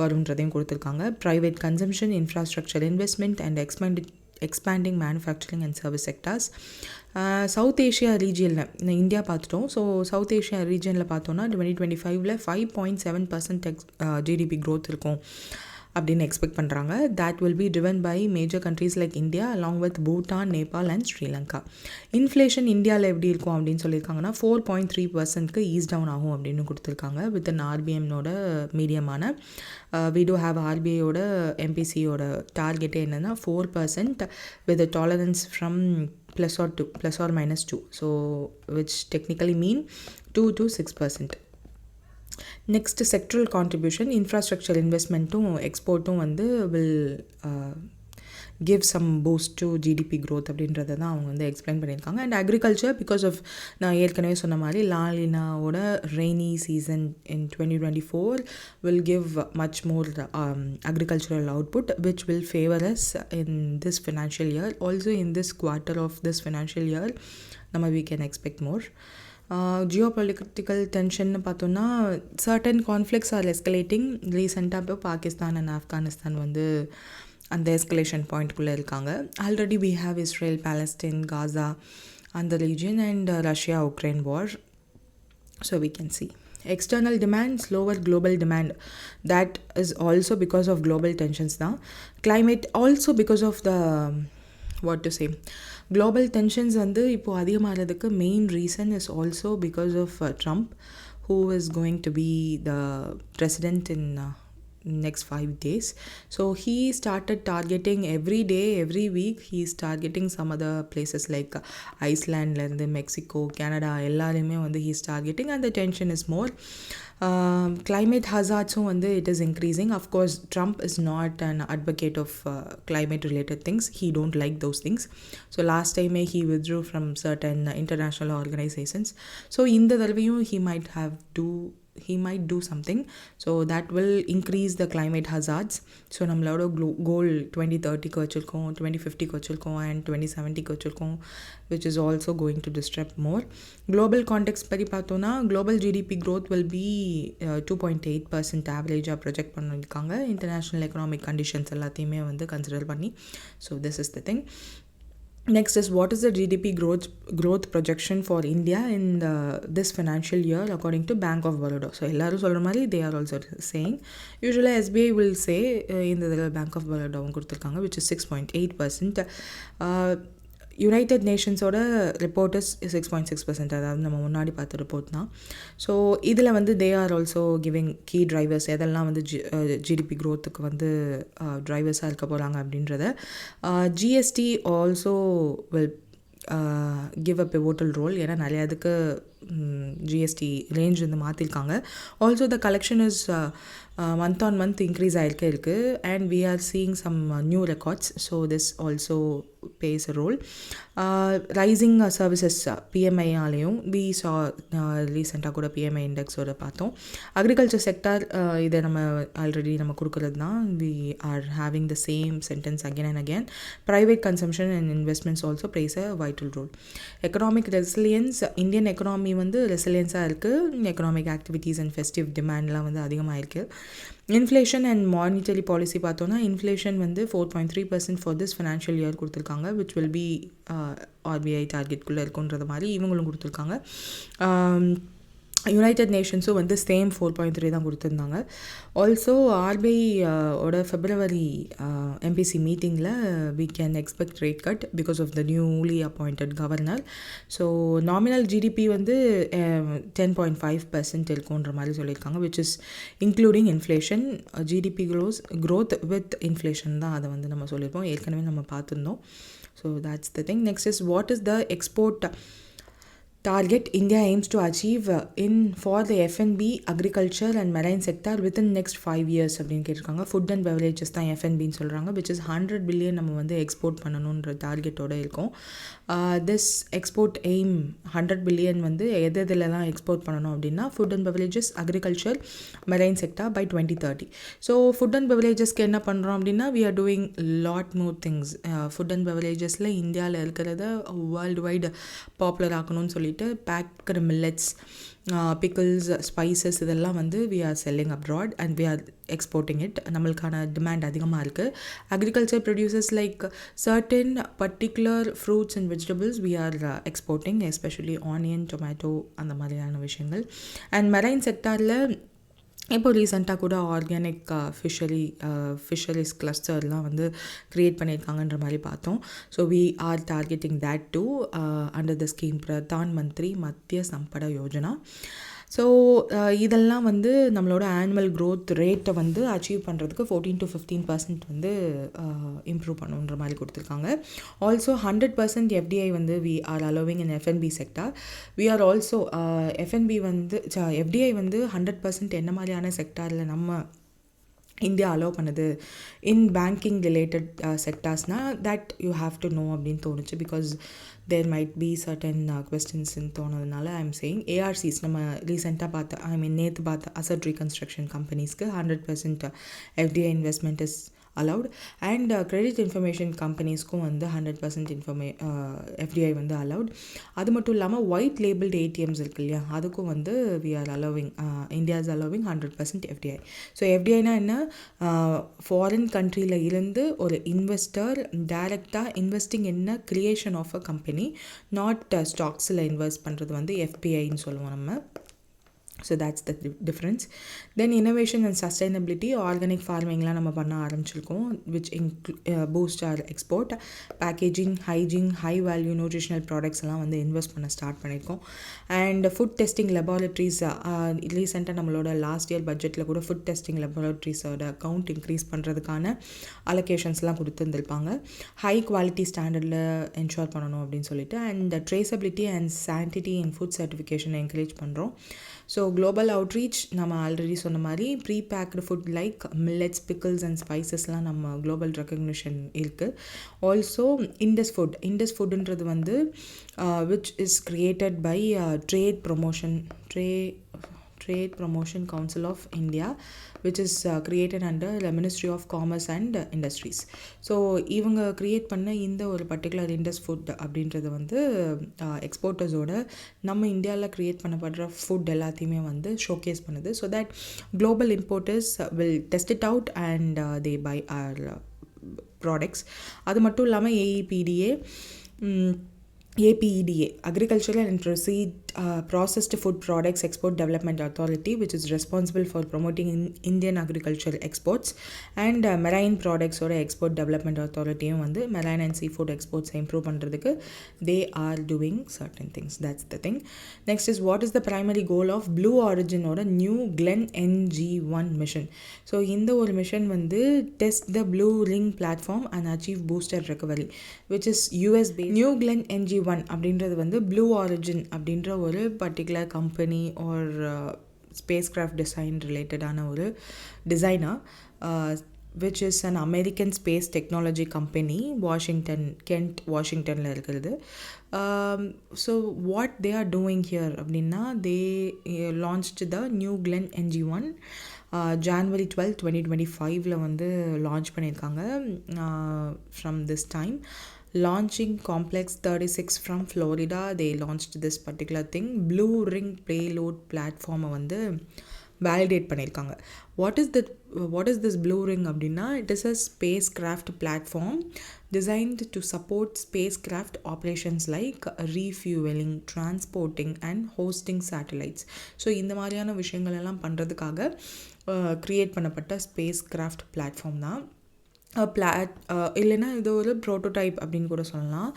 வரும்ன்றதையும் கொடுத்துருக்காங்க. Private consumption, infrastructure investment and expanding manufacturing and service sectors. South Asia ரீஜியனில் இந்தியா பார்த்துட்டோம். ஸோ சவுத் ஏஷியா ரீஜனில் பார்த்தோன்னா 2025 5.7% ஜிடிபி க்ரோத் இருக்கும் அப்படின்னு எக்ஸ்பெக்ட் பண்ணுறாங்க. That will be driven by major countries like India along with Bhutan, Nepal and Sri Lanka. Inflation இந்தியாவில் எப்படி இருக்கும் அப்படின்னு சொல்லியிருக்காங்கன்னா 4.3%க்கு ஈஸ் டவுன் ஆகும் அப்படின்னு கொடுத்துருக்காங்க. வித் அன் ஆர்பிஎம்னோட மீடியமான we do have ஆர்பிஐயோட எம்பிசியோட டார்கெட்டே என்னென்னா 4% with a tolerance from plus or minus 2, so which technically mean 2 to 6%. Next, sectoral contribution, infrastructure investmentum exportum வந்து will give some boost to GDP growth அப்படின்றத தான் அவங்க வந்து எக்ஸ்பிளைன் பண்ணியிருக்காங்க. அண்ட் அக்ரிகல்ச்சர் பிகாஸ் ஆஃப் நான் ஏற்கனவே சொன்ன மாதிரி லாலினாவோட rainy season in 2024 will give much more agricultural output which will favor us in this financial year. Also in this quarter of this financial year we can expect more. Geopolitical tension பார்த்தோன்னா certain conflicts are escalating. ரீசெண்டாக இப்போ பாகிஸ்தான் அண்ட் ஆப்கானிஸ்தான் வந்து அந்த எஸ்கலேஷன் பாயிண்ட்குள்ளே இருக்காங்க. Already we have Israel, Palestine, Gaza அந்த region and Russia Ukraine war. So we can see external demand, slower global demand. That is also because of global tensions தான். Climate also because of the what to say global tensions வந்து இப்போது அதிகமாகிறதுக்கு main reason is also because of Trump who is going to be the president in next 5 days. So he started targeting every day, every week he is targeting some other places like Iceland, Mexico, Canada, எல்லாருமே வந்து he is targeting and the tension is more. Climate hazards வந்து it is increasing. Of course Trump is not an advocate of climate related things. He don't like those things. So last time he withdrew from certain international organizations. So இந்த தடவையும் he might do something, so that will increase the climate hazards. So நம்மளோட goal 2030 வச்சிருக்கோம், 2050 வச்சிருக்கோம் and 2070 வச்சிருக்கோம், which is also going to disrupt more. Global context படி பார்த்தோன்னா global GDP growth will be 2.8% ஆவரேஜாக ப்ரொஜெக்ட் பண்ணியிருக்காங்க இன்டர்நேஷ்னல் எக்கனாமிக் கண்டிஷன்ஸ் எல்லாத்தையுமே வந்து கன்சிடர் பண்ணி. So this is the thing. Next is what is the GDP growth projection for India in this financial year according to Bank of Baroda. So எல்லாரும் சொல்கிற மாதிரி they are also saying. Usually SBI will say in the Bank of Baroda கொடுத்துருக்காங்க which is 6.8%. யுனைடெட் நேஷன்ஸோட ரிப்போர்ட் இஸ் 6.6%. அதாவது நம்ம முன்னாடி பார்த்த ரிப்போர்ட் தான். ஸோ இதில் வந்து they are also giving key drivers எதெல்லாம் வந்து ஜிடிபி க்ரோத்துக்கு வந்து ட்ரைவர்ஸாக இருக்க போகிறாங்க அப்படின்றத. GST also will give a pivotal role. ஏன்னா நிறையா இதுக்கு ஜிஎஸ்டி ரேஞ்ச் வந்து மாற்றிருக்காங்க. Also the collection is month on month increase ஆகிருக்கே இருக்குது and we are seeing some new records. So this also plays a role. Rising services PMI ஆலேயும் we saw ரீசெண்டாக கூட PMI இண்டெக்ஸோட பார்த்தோம். அக்ரிகல்ச்சர் செக்டார் இதை நம்ம ஆல்ரெடி நம்ம கொடுக்குறது தான். we are having the same sentence again and again. Private consumption and investments also plays a vital role. Economic resilience, Indian economy வந்து ரெசிலியன்ஸாக இருக்குது. எக்கனாமிக் ஆக்டிவிட்டீஸ் அண்ட் ஃபெஸ்டிவ் டிமாண்ட்லாம் வந்து அதிகமாக இருக்குது. இன்ஃப்ளேஷன் அண்ட் மானிட்டரி பாலிசி பார்த்தோன்னா இன்ஃப்ளேஷன் வந்து 4.3% ஃபார் திஸ் ஃபினான்ஷியல் இயர் கொடுத்துருக்காங்க விச் வில் பி ஆர்பிஐ டார்கெட்குள்ளே இருக்குன்றது மாதிரி இவங்களும் கொடுத்துருக்காங்க. யுனைடெட் நேஷன்ஸும் வந்து சேம் 4.3 தான் கொடுத்துருந்தாங்க. ஆல்சோ ஆர்பிஐ ஓட ஃபெப்ரவரி எம்பிசி மீட்டிங்கில் we can expect rate cut because of the newly appointed governor. So nominal GDP வந்து 10.5% இருக்குன்ற மாதிரி சொல்லியிருக்காங்க which is including inflation. GDP growth with inflation தான் அதை வந்து நம்ம சொல்லியிருப்போம், ஏற்கனவே நம்ம பார்த்துருந்தோம். So that's the thing. Next is what is the export target India aims to achieve for the F&B, agriculture and marine sector within next 5 years அப்படின்னு கேட்டிருக்காங்க. ஃபுட் அண்ட் பெவரேஜஸ் தான் F&Bன்னு சொல்கிறாங்க which is 100 billion நம்ம வந்து எக்ஸ்போர்ட் பண்ணணுன்ற டார்கெட்டோடு இருக்கும். திஸ் எக்ஸ்போர்ட் எய்ம் 100 billion வந்து எதெல்லாம் எக்ஸ்போர்ட் பண்ணணும் அப்படின்னா food and beverages, agriculture, marine sector by 2030. So food and பெவரேஜஸ்க்கு என்ன பண்ணுறோம் அப்படின்னா we are doing lot more things. Food and பெவரேஜஸில் இந்தியாவில் இருக்கிறத வேர்ல்டு வைடு பாப்புலர் ஆக்கணும்னு சொல்லிட்டு பேக்டு மில்லட்ஸ் பிக்கிள்ஸ், ஸ்பைசஸ் இதெல்லாம் வந்து we are selling abroad and we are exporting it. நம்மளுக்கான டிமாண்ட் அதிகமாக இருக்குது. Agriculture producers like certain particular fruits and vegetables we are exporting, especially onion, tomato அந்த மாதிரியான விஷயங்கள். அண்ட் மெரைன் செக்டாரில் இப்போ ரீசெண்டாக கூட ஆர்கானிக் ஃபிஷரிஸ் கிளஸ்டர்லாம் வந்து க்ரியேட் பண்ணியிருக்காங்கன்ற மாதிரி பார்த்தோம். So we are targeting that to under the scheme Pradhan Mantri Matsya சம்பட Yojana. So இதெல்லாம் வந்து நம்மளோட ஆனுவல் க்ரோத் ரேட்டை வந்து அச்சீவ் பண்ணுறதுக்கு 14 to 15% வந்து இம்ப்ரூவ் பண்ணுன்ற மாதிரி கொடுத்துருக்காங்க. ஆல்சோ 100% எஃப்டிஐ வந்து we are allowing in F and B sector. We are also F and B வந்து எஃப்டிஐ வந்து 100% என்ன மாதிரியான செக்டாரில் நம்ம இந்தியா அலோவ் பண்ணுது இன் பேங்கிங் ரிலேட்டட் செக்டார்ஸ்னால் that you have to know அப்படின்னு தோணுச்சு. Because there might be certain கொஸ்டின்ஸ்ன்னு தோணுதுனால ஐ எம் சேயிங் ஏஆர்சிஸ் நம்ம ரீசெண்டாக பார்த்த நேற்று பார்த்த அசட் ரீகன்ஸ்ட்ரக்ஷன் கம்பெனிஸ்க்கு 100% FDI investment is allowed. And credit information கம்பெனிஸ்க்கும் வந்து 100% எஃப்டிஐ வந்து அலவுட். அது மட்டும் இல்லாமல் ஒயிட் லேபிள்டு ஏடிஎம்ஸ் இருக்கு இல்லையா, அதுக்கும் வந்து we are allowing, India is allowing 100% FDI. So எஃப்டிஐனா என்ன, ஃபாரின் கண்ட்ரியில் இருந்து ஒரு இன்வெஸ்டர் டைரெக்டாக இன்வெஸ்டிங் என்ன creation of a company, not ஸ்டாக்ஸில் இன்வெஸ்ட் பண்ணுறது வந்து எஃபிஐன்னு சொல்லுவோம் நம்ம. So that's the difference. Then innovation and sustainability, organic ஃபார்மிங்லாம் நம்ம பண்ண ஆரம்பிச்சிருக்கோம், which boost our export. Packaging, hygiene, high value nutritional products எல்லாம் வந்து இன்வெஸ்ட் பண்ண ஸ்டார்ட் பண்ணியிருக்கோம். அண்ட் ஃபுட் டெஸ்டிங் லெபார்ட்ரிஸ், ரீசெண்டாக நம்மளோட லாஸ்ட் இயர் பட்ஜெட்டில் கூட ஃபுட் டெஸ்டிங் லெபார்ட்ரிஸோட அக்கௌண்ட் இன்க்ரீஸ் பண்ணுறதுக்கான அலோகேஷன்ஸ்லாம் கொடுத்துருந்துருப்பாங்க. ஹை குவாலிட்டி ஸ்டாண்டர்டில் என்ஷோர் பண்ணணும் அப்படின்னு சொல்லிட்டு. And traceability and sanity in food சர்டிஃபிகேஷனை என்கரேஜ் பண்ணுறோம். ஸோ குளோபல் அவுட்ரீச், நம்ம ஆல்ரெடி சொன்ன மாதிரி prepacked food like millets, pickles and ஸ்பைசஸ்லாம் நம்ம குளோபல் ரெக்கக்னிஷன் இருக்குது. ஆல்சோ இண்டஸ் ஃபுட்டுன்றது வந்து which is created by trade promotion council of India, which is created under the Ministry of Commerce and Industries. So இவங்க க்ரியேட் பண்ண இந்த ஒரு பர்டிகுலர் இண்டஸ் ஃபுட் அப்படின்றது வந்து எக்ஸ்போர்ட்டர்ஸோட நம்ம இந்தியாவில் க்ரியேட் பண்ணப்படுற ஃபுட் எல்லாத்தையுமே வந்து ஷோகேஸ் பண்ணுது. So that global importers will test it out and they buy our products. அது மட்டும் இல்லாமல் APEDA, Agricultural and Processed Food Products Export Development Authority, which is responsible for promoting Indian agricultural exports, and Marine Products or Export Development Authority வந்து Marine and Seafood Exports improve பண்ணுறதுக்கு they are doing certain things. That's the thing. Next is, what is the primary goal of Blue Origin or a New Glen NG1 mission? So இந்த ஒரு மிஷன் வந்து test the Blue Ring platform and achieve booster recovery, which is US based. New Glen NG1 அப்படின்றது வந்து ப்ளூ ஆரிஜின் அப்படின்ற ஒரு particular company or spacecraft design ரிலேட்டடான ஒரு designer, which is an American space technology company, Kent, Washingtonல இருக்கிறது. So what they are doing here அப்படின்னா, they launched the New Glen NG1 January 12, 2025 வந்து லான்ச் பண்ணியிருக்காங்க. From this time, launching Complex 36 from Florida, they launched this particular thing. Blue Ring payload platform வந்து வேலிடேட் பண்ணியிருக்காங்க. What is this Blue Ring அப்படின்னா, it is a spacecraft platform designed to support spacecraft operations like refueling, transporting and hosting satellites. So இந்த மாதிரியான விஷயங்கள் எல்லாம் பண்ணுறதுக்காக க்ரியேட் பண்ணப்பட்ட ஸ்பேஸ் கிராஃப்ட் பிளாட்ஃபார்ம் தான். இல்லைன்னா இது ஒரு ப்ரோட்டோடைப் அப்படின்னு கூட சொல்லலாம்,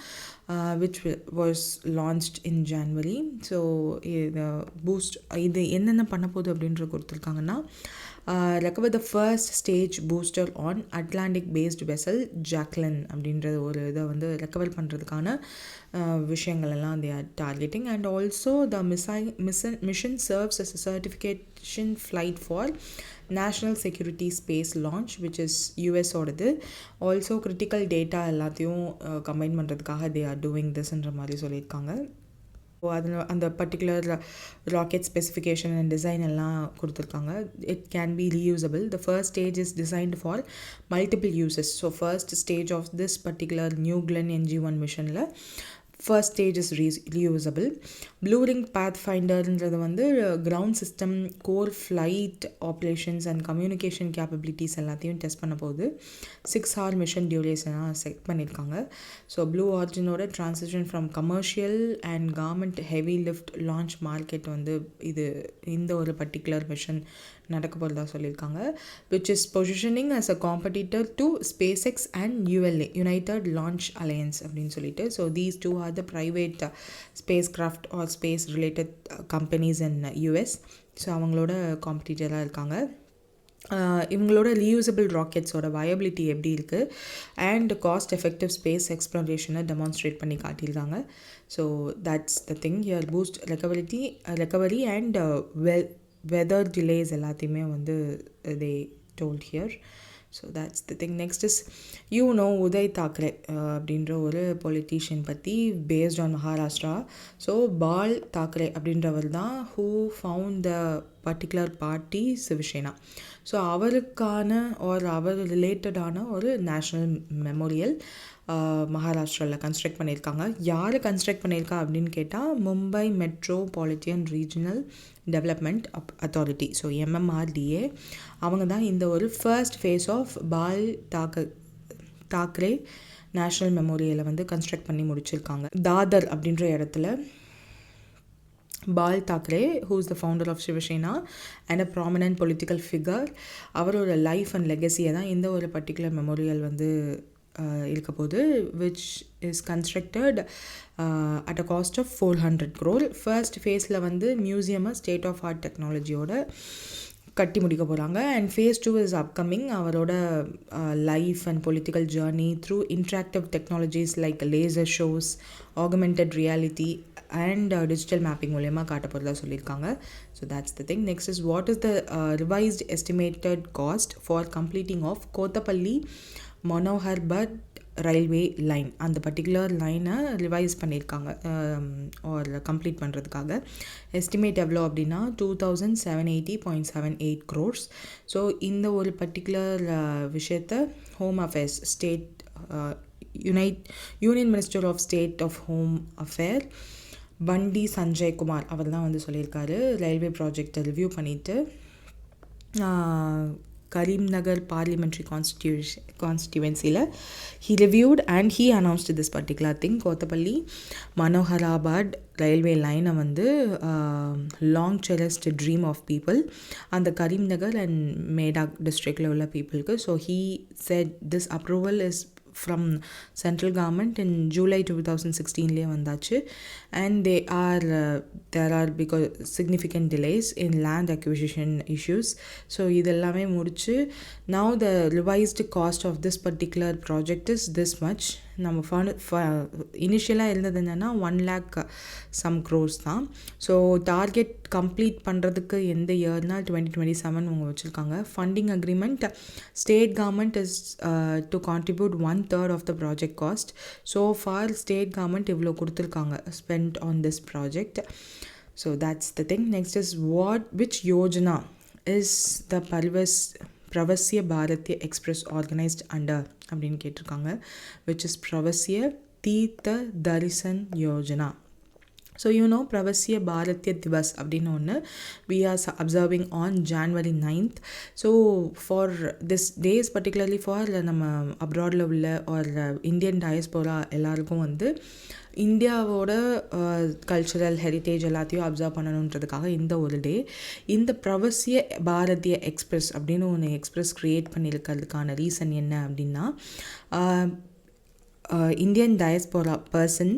which was launched in January. So இது என்னென்ன பண்ண போகுது அப்படின்ற கொடுத்துருக்காங்கன்னா, recover the first stage booster on Atlantic based vessel Jacqueline அப்படின்ற ஒரு இதை வந்து ரெக்கவர் பண்ணுறதுக்கான விஷயங்கள் எல்லாம் they are targeting. And also the mission serves as a certification flight for National Security Space Launch, which is US ஓடது. ஆல்சோ கிரிட்டிக்கல் டேட்டா எல்லாத்தையும் கம்பைன் பண்ணுறதுக்காக they are doing this-ன்ற மாதிரி சொல்லியிருக்காங்க. அதில் அந்த particular rocket specification and design எல்லாம் கொடுத்துருக்காங்க. It can be reusable. The first stage is designed for multiple uses. So first stage of this particular New Glenn NG1 மிஷனில் first stage is reusable. Blue Ring பாத்ஃபைண்டர்ன்றது வந்து ground system, core flight operations and communication capabilities எல்லாத்தையும் டெஸ்ட் பண்ண போகுது. 6 hour மிஷன் டியூரேஷனாக செட் பண்ணியிருக்காங்க. ஸோ ப்ளூ ஆரிஜினோட transition from commercial and government heavy lift launch market வந்து இந்த ஒரு பர்டிகுலர் மிஷன் நடக்க போகிறதா சொல்லியிருக்காங்க. Which is positioning as a competitor to SpaceX and ULA United Launch Alliance அப்படின்னு சொல்லிட்டு. So these two are the private spacecraft or space related companies in US. So அவங்களோட காம்படிட்டராக இருக்காங்க. இவங்களோட ரீயூசபிள் ராக்கெட்ஸோட வயபிலிட்டி எப்படி இருக்குது அண்ட் காஸ்ட் எஃபெக்டிவ் ஸ்பேஸ் எக்ஸ்ப்ளோரேஷனை டெமான்ஸ்ட்ரேட் பண்ணி காட்டியிருக்காங்க. So that's the thing here. Boost recovery and weather delays எல்லாத்தையுமே வந்து they told here. So that's the thing. Next is Uday Thackeray அப்படின்ற ஒரு பொலிட்டீஷியன் பற்றி based on Maharashtra. So Bal Thackeray அப்படின்றவர் தான் who found the particular party Shiv Sena. So அவருக்கான அவர் ரிலேட்டடான ஒரு நேஷ்னல் மெமோரியல் மகாராஷ்டிராவில் கன்ஸ்ட்ரக்ட் பண்ணியிருக்காங்க. யார் கன்ஸ்ட்ரக்ட் பண்ணியிருக்கா அப்படின்னு கேட்டால் Mumbai metropolitan regional development authority. So MMRDA அவங்க தான் இந்த ஒரு first phase of Bal Thackeray national மெமோரியலை வந்து கன்ஸ்ட்ரக்ட் பண்ணி முடிச்சிருக்காங்க. தாதர் அப்படின்ற இடத்துல Bal Thackeray who is the founder of Shivasena and a prominent political figure, அவரோட லைஃப் அண்ட் லெகசியை தான் இந்த ஒரு பர்டிகுலர் மெமோரியல் வந்து இருக்க போது, which is constructed at a cost of 400 crore. First ஃபேஸில் வந்து மியூசியமை ஸ்டேட் ஆஃப் ஆர்ட் டெக்னாலஜியோட கட்டி முடிக்க போகிறாங்க. And phase 2 is upcoming. அவரோட life and political journey through interactive technologies like laser shows, augmented reality and digital mapping மூலயமா காட்ட போகிறதா சொல்லியிருக்காங்க. So that's the thing. Next is what is the revised estimated cost for completing of Kothapalli Manoharabad railway line. அந்த பர்டிகுலர் லைனை ரிவைஸ் பண்ணியிருக்காங்க ஒரு கம்ப்ளீட் பண்ணுறதுக்காக. எஸ்டிமேட் எவ்வளோ அப்படின்னா 2780.78 crores. ஸோ இந்த ஒரு பர்டிகுலர் விஷயத்த home affairs state union minister of state of home affair Bandi Sanjay Kumar அவர் தான் வந்து சொல்லியிருக்காரு. ரயில்வே ப்ராஜெக்டை ரிவ்யூ பண்ணிவிட்டு கரீம்நகர் பார்லிமெண்ட்ரி கான்ஸ்டியூவன்சியில் he reviewed and he announced this particular thing. Kothapalli Manoharabad railway லைனை வந்து long cherished dream of people, அந்த கரீம்நகர் அண்ட் மேடாக் டிஸ்ட்ரிக்டில் உள்ள பீப்புளுக்கு. So he said this approval is from central government in July 2016 வந்தாச்சு. and there are because significant delays in land acquisition issues. so இதெல்லாமே முடிச்சு now the revised cost of this particular project is this much. நம்ம இனிஷியலாக இருந்தது என்னென்னா 1 lakh some crores தான். ஸோ டார்கெட் கம்ப்ளீட் பண்ணுறதுக்கு எந்த இயர்னா 2027 அவங்க வச்சுருக்காங்க. Funding agreement state government is to contribute 1/3 of the project cost. So for state government இவ்வளோ கொடுத்துருக்காங்க spend on this project. So that's the thing. Next is which Yojana is the Pravasi Bharatiya Express organized under அப்படின்னு கேட்டிருக்காங்க. which is Pravasi Teertha Darshan Yojana. So Pravasi Bharatiya Divas அப்படின்னு ஒன்று we are observing on January 9th. So for this days particularly for நம்ம அப்ராடில் உள்ள or Indian diaspora எல்லாருக்கும் வந்து இந்தியாவோட கல்ச்சுரல் ஹெரிட்டேஜ் எல்லாத்தையும் அப்சர்வ் பண்ணணுன்றதுக்காக இந்த ஒரு டே. இந்த பிரவசிய பாரதிய எக்ஸ்பிரஸ் அப்படின்னு ஒன்று எக்ஸ்பிரஸ் க்ரியேட் பண்ணியிருக்கிறதுக்கான ரீசன் என்ன அப்படின்னா Indian diaspora person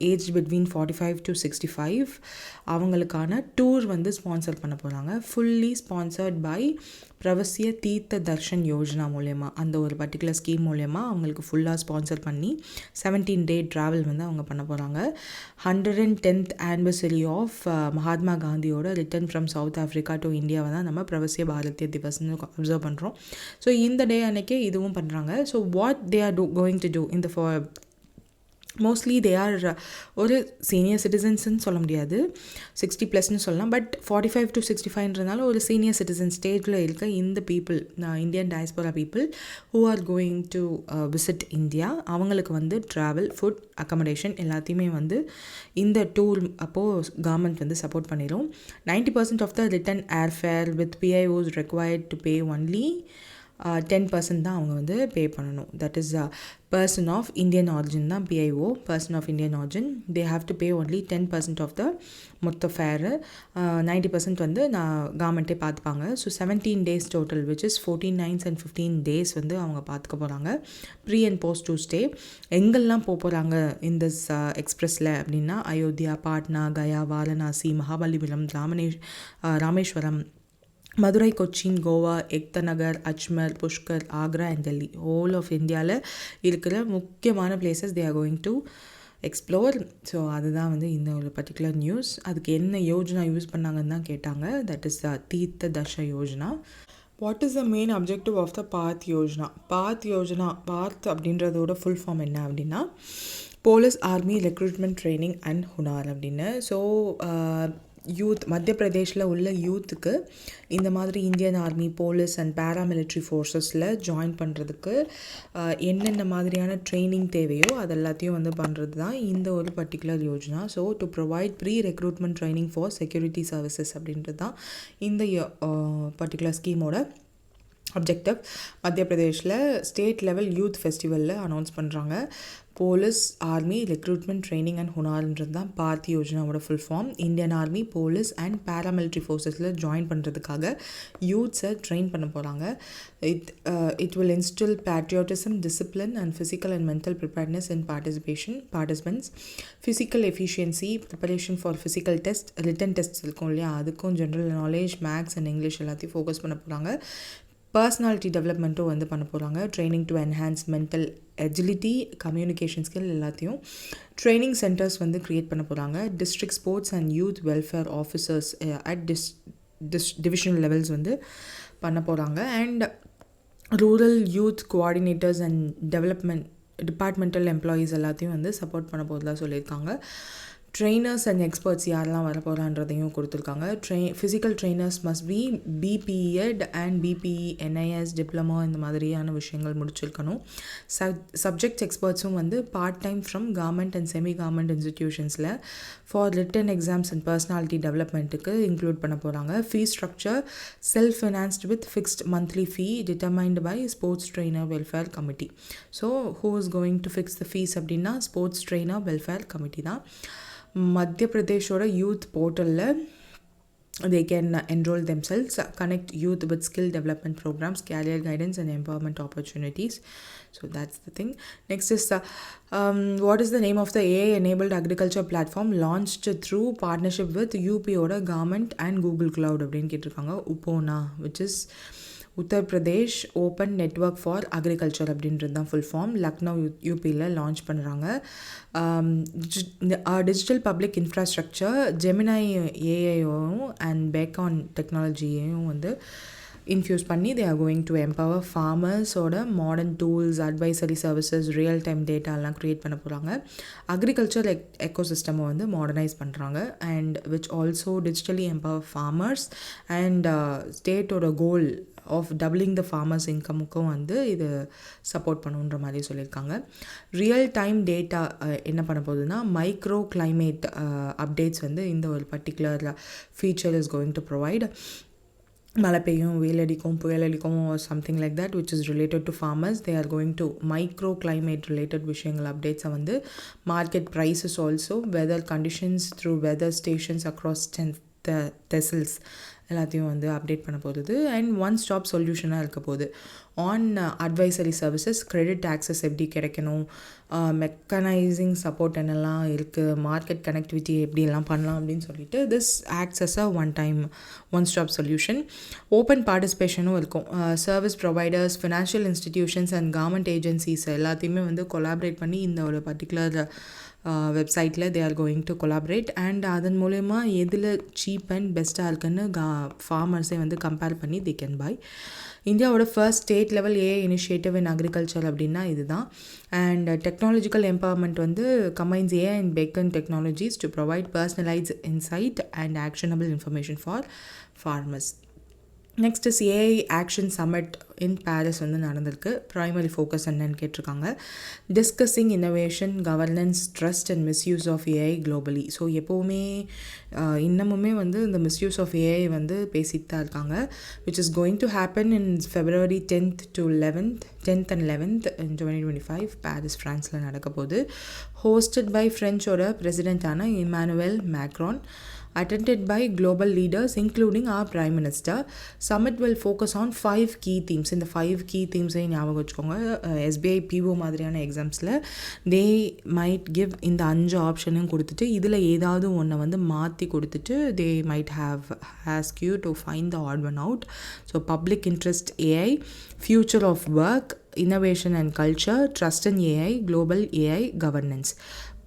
age between 45 to 65 அவங்களுக்கான டூர் வந்து ஸ்பான்சர் பண்ண போகிறாங்க. ஃபுல்லி ஸ்பான்சர்ட் பை பிரவசிய தீர்த்த தர்ஷன் யோஜனா மூலயமா, அந்த ஒரு பர்டிகுலர் ஸ்கீம் மூலயமா அவங்களுக்கு ஃபுல்லாக ஸ்பான்சர் பண்ணி 17-day ட்ராவல் வந்து அவங்க பண்ண போகிறாங்க. 110th anniversary ஆஃப் மகாத்மா காந்தியோட return from South Africa to இந்தியாவை தான் நம்ம பிரவசிய பாரதிய திவஸ்ன்னு அப்சர்வ் பண்ணுறோம். ஸோ இந்த டே அன்னைக்கே இதுவும் பண்ணுறாங்க. So what they are going to do இந்த மோஸ்ட்லி தே ஆர் ஒரு சீனியர் சிட்டிசன்ஸ்ன்னு சொல்ல முடியாது, 60+ன்னு சொல்லலாம். பட் 45 to 65ன்றதுனால ஒரு சீனியர் சிட்டிசன் ஸ்டேஜில் இருக்க இந்த people, Indian diaspora people who are going to visit India, அவங்களுக்கு வந்து ட்ராவல், ஃபுட், அக்கமடேஷன் எல்லாத்தையுமே வந்து இந்த டூர் அப்போது கவர்மெண்ட் வந்து சப்போர்ட் பண்ணிடும். 90% of the return airfare with PIOs required to pay only 10% தான் அவங்க வந்து பே பண்ணணும். That is person of Indian origin தான் PIO, person of Indian origin. They have to pay only 10% of the மொத்த ஃபேரு. 90% வந்து கவர்மெண்ட்டே பார்த்துப்பாங்க. So 17 days total, which is 14 nights and 15 days வந்து அவங்க பார்த்துக்க போகிறாங்க. Pre and post to stay எங்கெல்லாம் போக போகிறாங்க இந்த எக்ஸ்பிரஸில் அப்படின்னா, Ayodhya, Patna, Gaya, Varanasi, Mahabalipuram, Rameswaram, Madurai, Cochin, Goa, Ekta Nagar, Ajmer, Pushkar, Agra and Delhi. Whole of இந்தியாவில் இருக்கிற முக்கியமான places they are going to explore. So அதுதான் வந்து இந்த ஒரு பர்டிகுலர் நியூஸ். அதுக்கு என்ன யோஜனா யூஸ் பண்ணாங்கன்னு தான் கேட்டாங்க. That is Tirth Darshan Yojana. What is the main objective of the Parth Yojana? Parth Yojana, Parth அப்படின்றதோட ஃபுல் ஃபார்ம் என்ன அப்படின்னா, police army recruitment training and Hunar அப்படின்னு. ஸோ யூத், மத்திய பிரதேஷில் உள்ள யூத்துக்கு இந்த மாதிரி Indian army, police and paramilitary ஃபோர்ஸஸில் ஜாயின் பண்ணுறதுக்கு என்னென்ன மாதிரியான ட்ரைனிங் தேவையோ அது எல்லாத்தையும் வந்து பண்ணுறது தான் இந்த ஒரு particular Yojana. So to provide free recruitment training for security services அப்படின்றது தான் இந்த பர்டிகுலர் ஸ்கீமோட அப்ஜெக்டிவ். மத்திய பிரதேஷில் ஸ்டேட் லெவல் யூத் ஃபெஸ்டிவலில் அனௌன்ஸ் பண்ணுறாங்க. Police army recruitment training and ஹுனார்ன்றது தான் பார்த் யோஜனாவோட full form. Indian army, police and paramilitary ஃபோர்ஸஸில் ஜாயின் பண்ணுறதுக்காக யூத்ஸை ட்ரெயின் பண்ண போகிறாங்க. It will instil patriotism, discipline and physical and mental preparedness and participants, physical efficiency, preparation for physical test, return test இருக்கும் இல்லையா, அதுக்கும் general knowledge, maths and English எல்லாத்தையும் ஃபோக்கஸ் பண்ண போகிறாங்க. பர்சனாலிட்டி டெவலப்மெண்ட்டும் வந்து பண்ண போகிறாங்க. Training to enhance mental agility, communication skill எல்லாத்தையும் ட்ரைனிங் சென்டர்ஸ் வந்து க்ரியேட் பண்ண போகிறாங்க. District sports and youth welfare officers at divisional levels வந்து பண்ண போகிறாங்க. And rural youth coordinators and development departmental employees எல்லாத்தையும் வந்து சப்போர்ட் பண்ண போகிறதா சொல்லியிருக்காங்க. ட்ரெயினர்ஸ் அண்ட் எக்ஸ்பர்ட்ஸ் யாரெல்லாம் வர போகிறான்றதையும் கொடுத்துருக்காங்க. Physical trainers must be BPEd and BPE NIS diploma இந்த மாதிரியான விஷயங்கள் முடிச்சிருக்கணும். சப்ஜெக்ட்ஸ் எக்ஸ்பர்ட்ஸும் வந்து part time from government and semi government இன்ஸ்டிடியூஷன்ஸில் for written exams and personality டெவலப்மெண்ட்டுக்கு இன்க்ளூட் பண்ண போகிறாங்க. Fees structure self financed with fixed monthly fee determined by sports trainer welfare committee. So who is going to fix the fees அப்படின்னா ஸ்போர்ட்ஸ் ட்ரெயினர் வெல்ஃபேர் கமிட்டி தான். மத்திய பிரதேஷோட யூத் போர்ட்டலில் they can enroll themselves, connect youth with skill development programs, career guidance and empowerment opportunities. So that's the thing. Next is what is the name of the AI enabled agriculture platform launched through partnership with UP oda government and Google Cloud அப்படினு கேட்டிருக்காங்க. UPONA, which is Uttar Pradesh open network for agriculture அப்படின்றது தான் ஃபுல் ஃபார்ம். லக்னோ யூபியில் லான்ச் பண்ணுறாங்க. டிஜிட்டல் பப்ளிக் இன்ஃப்ராஸ்ட்ரக்சர் ஜெமினை ஏஐயும் அண்ட் பேக்கான் டெக்னாலஜியையும் வந்து இன்ஃப்யூஸ் பண்ணி they are going to empower ஃபார்மர்ஸோட modern tools, advisory services, real time டேட்டாலாம் க்ரியேட் பண்ண போகிறாங்க. அக்ரிகல்ச்சர் எக்கோசிஸ்டமை வந்து மாடர்னைஸ் பண்ணுறாங்க. And which also digitally empower farmers and ஸ்டேட்டோட goal of doubling the farmers இன்கமுக்கும் வந்து இது சப்போர்ட் பண்ணுன்ற மாதிரி சொல்லியிருக்காங்க. ரியல் டைம் டேட்டா என்ன பண்ண போகுதுன்னா மைக்ரோ கிளைமேட் அப்டேட்ஸ் வந்து இந்த ஒரு particular feature is going to provide. மழை பெய்யும், வெயிலடிக்கும், புயலடிக்கும் something like that which is related to farmers. They are going to microclimate related விஷயங்கள் அப்டேட்ஸை வந்து market prices also weather conditions through weather stations across tehsils எல்லாத்தையும் வந்து அப்டேட் பண்ண போகுது. அண்ட் ஒன் ஸ்டாப் சொல்யூஷனாக இருக்க போகுது. On advisory services, credit access எப்படி கிடைக்கணும், மெக்கனைசிங் சப்போர்ட் என்னெல்லாம் இருக்குது, மார்க்கெட் கனெக்டிவிட்டி எப்படியெல்லாம் பண்ணலாம் அப்படின்னு சொல்லிட்டு this acts as a one stop solution. Open பார்ட்டிசிபேஷனும் இருக்கும். Service providers, financial institutions and government agencies எல்லாத்தையுமே வந்து கொலாபரேட் பண்ணி இந்த ஒரு பர்டிகுலர் வெப்சைட்டில் they are going to collaborate and அதன் மூலயமா எதில் சீப் அண்ட் பெஸ்ட்டாக இருக்குன்னு ஃபார்மர்ஸை வந்து கம்பேர் பண்ணி they can buy. இந்தியாவோட first state level AI initiative in agriculture அப்படின்னா இதுதான். அண்ட் டெக்னாலஜிக்கல் எம்பவர்மெண்ட் வந்து combines AI and backend technologies to provide personalise insight and actionable information for farmers. Next is AI action summit in Paris வந்து நடந்திருக்கு. ப்ரைமரி ஃபோக்கஸ் என்னன்னு கேட்டிருக்காங்க. Discussing innovation, governance, trust and misuse of AI globally. So எப்போவுமே இன்னமுமே வந்து இந்த மிஸ்யூஸ் ஆஃப் ஏஐ வந்து பேசிட்டு தான் இருக்காங்க. Which is going to happen in February 10th and 11th in 2025 Paris ஃப்ரான்ஸில் நடக்க போகுது. ஹோஸ்டட் பை ஃப்ரெஞ்சோட பிரசிடென்டான Emmanuel Macron, attended by global leaders including our Prime Minister. Summit will focus on 5 key themes. இந்த 5 key themes ஞாபகம் வச்சுக்கோங்க. SBI PO மாதிரியான எக்ஸாம்ஸில் they might give இந்த 5 ஆப்ஷனும் கொடுத்துட்டு இதில் ஏதாவது ஒன்றை வந்து மாற்றி கொடுத்துட்டு they might have ask you to find the odd one out. So public interest AI, future of work, innovation and culture, trust in AI, global AI governance.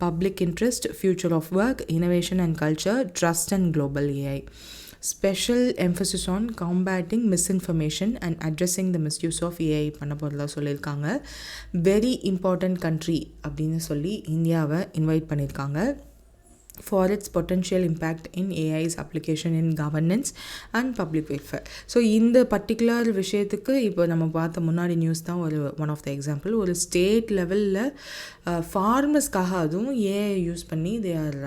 Public interest, future of work, innovation and culture, trust and global AI. Special emphasis on combating misinformation and addressing the misuse of AI பண்ண போகிறதா சொல்லியிருக்காங்க. வெரி இம்பார்ட்டண்ட் கண்ட்ரி அப்படின்னு சொல்லி இந்தியாவை இன்வைட் பண்ணியிருக்காங்க for its potential impact in AI's application in governance and public welfare. So இந்த பர்டிகுலர் விஷயத்துக்கு இப்போ நம்ம பார்த்த முன்னாடி நியூஸ் தான் ஒரு ஒன் ஆஃப் த எக்ஸாம்பிள். ஒரு ஸ்டேட் லெவலில் ஃபார்மர்ஸ்க்காக அதுவும் ஏஐ யூஸ் பண்ணி they are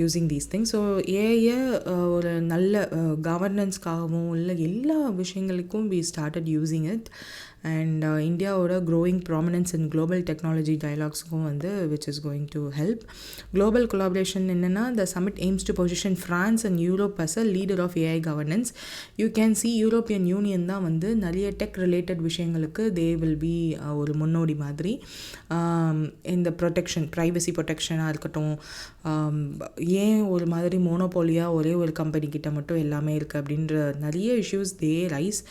using these things. So ஏஐயை ஒரு நல்ல கவர்னன்ஸ்க்காகவும் இல்லை எல்லா விஷயங்களுக்கும் we started using it. And இந்தியாவோட growing prominence in global technology டயலாக்ஸுக்கும் வந்து which is going to help. Global collaboration என்னென்னா the summit aims to position France and Europe as a leader of AI governance. You can see European Union தான் வந்து நிறைய டெக் ரிலேட்டட் விஷயங்களுக்கு தே வில் பி ஒரு முன்னோடி மாதிரி. இந்த ப்ரொடெக்ஷன், ப்ரைவசி ப்ரொடெக்ஷனாக இருக்கட்டும், ஏன் ஒரு மாதிரி மோனோபோலியாக ஒரே ஒரு கம்பெனி கிட்ட மட்டும் எல்லாமே இருக்குது அப்படின்ற நிறைய இஷ்யூஸ் தே ரைஸ்.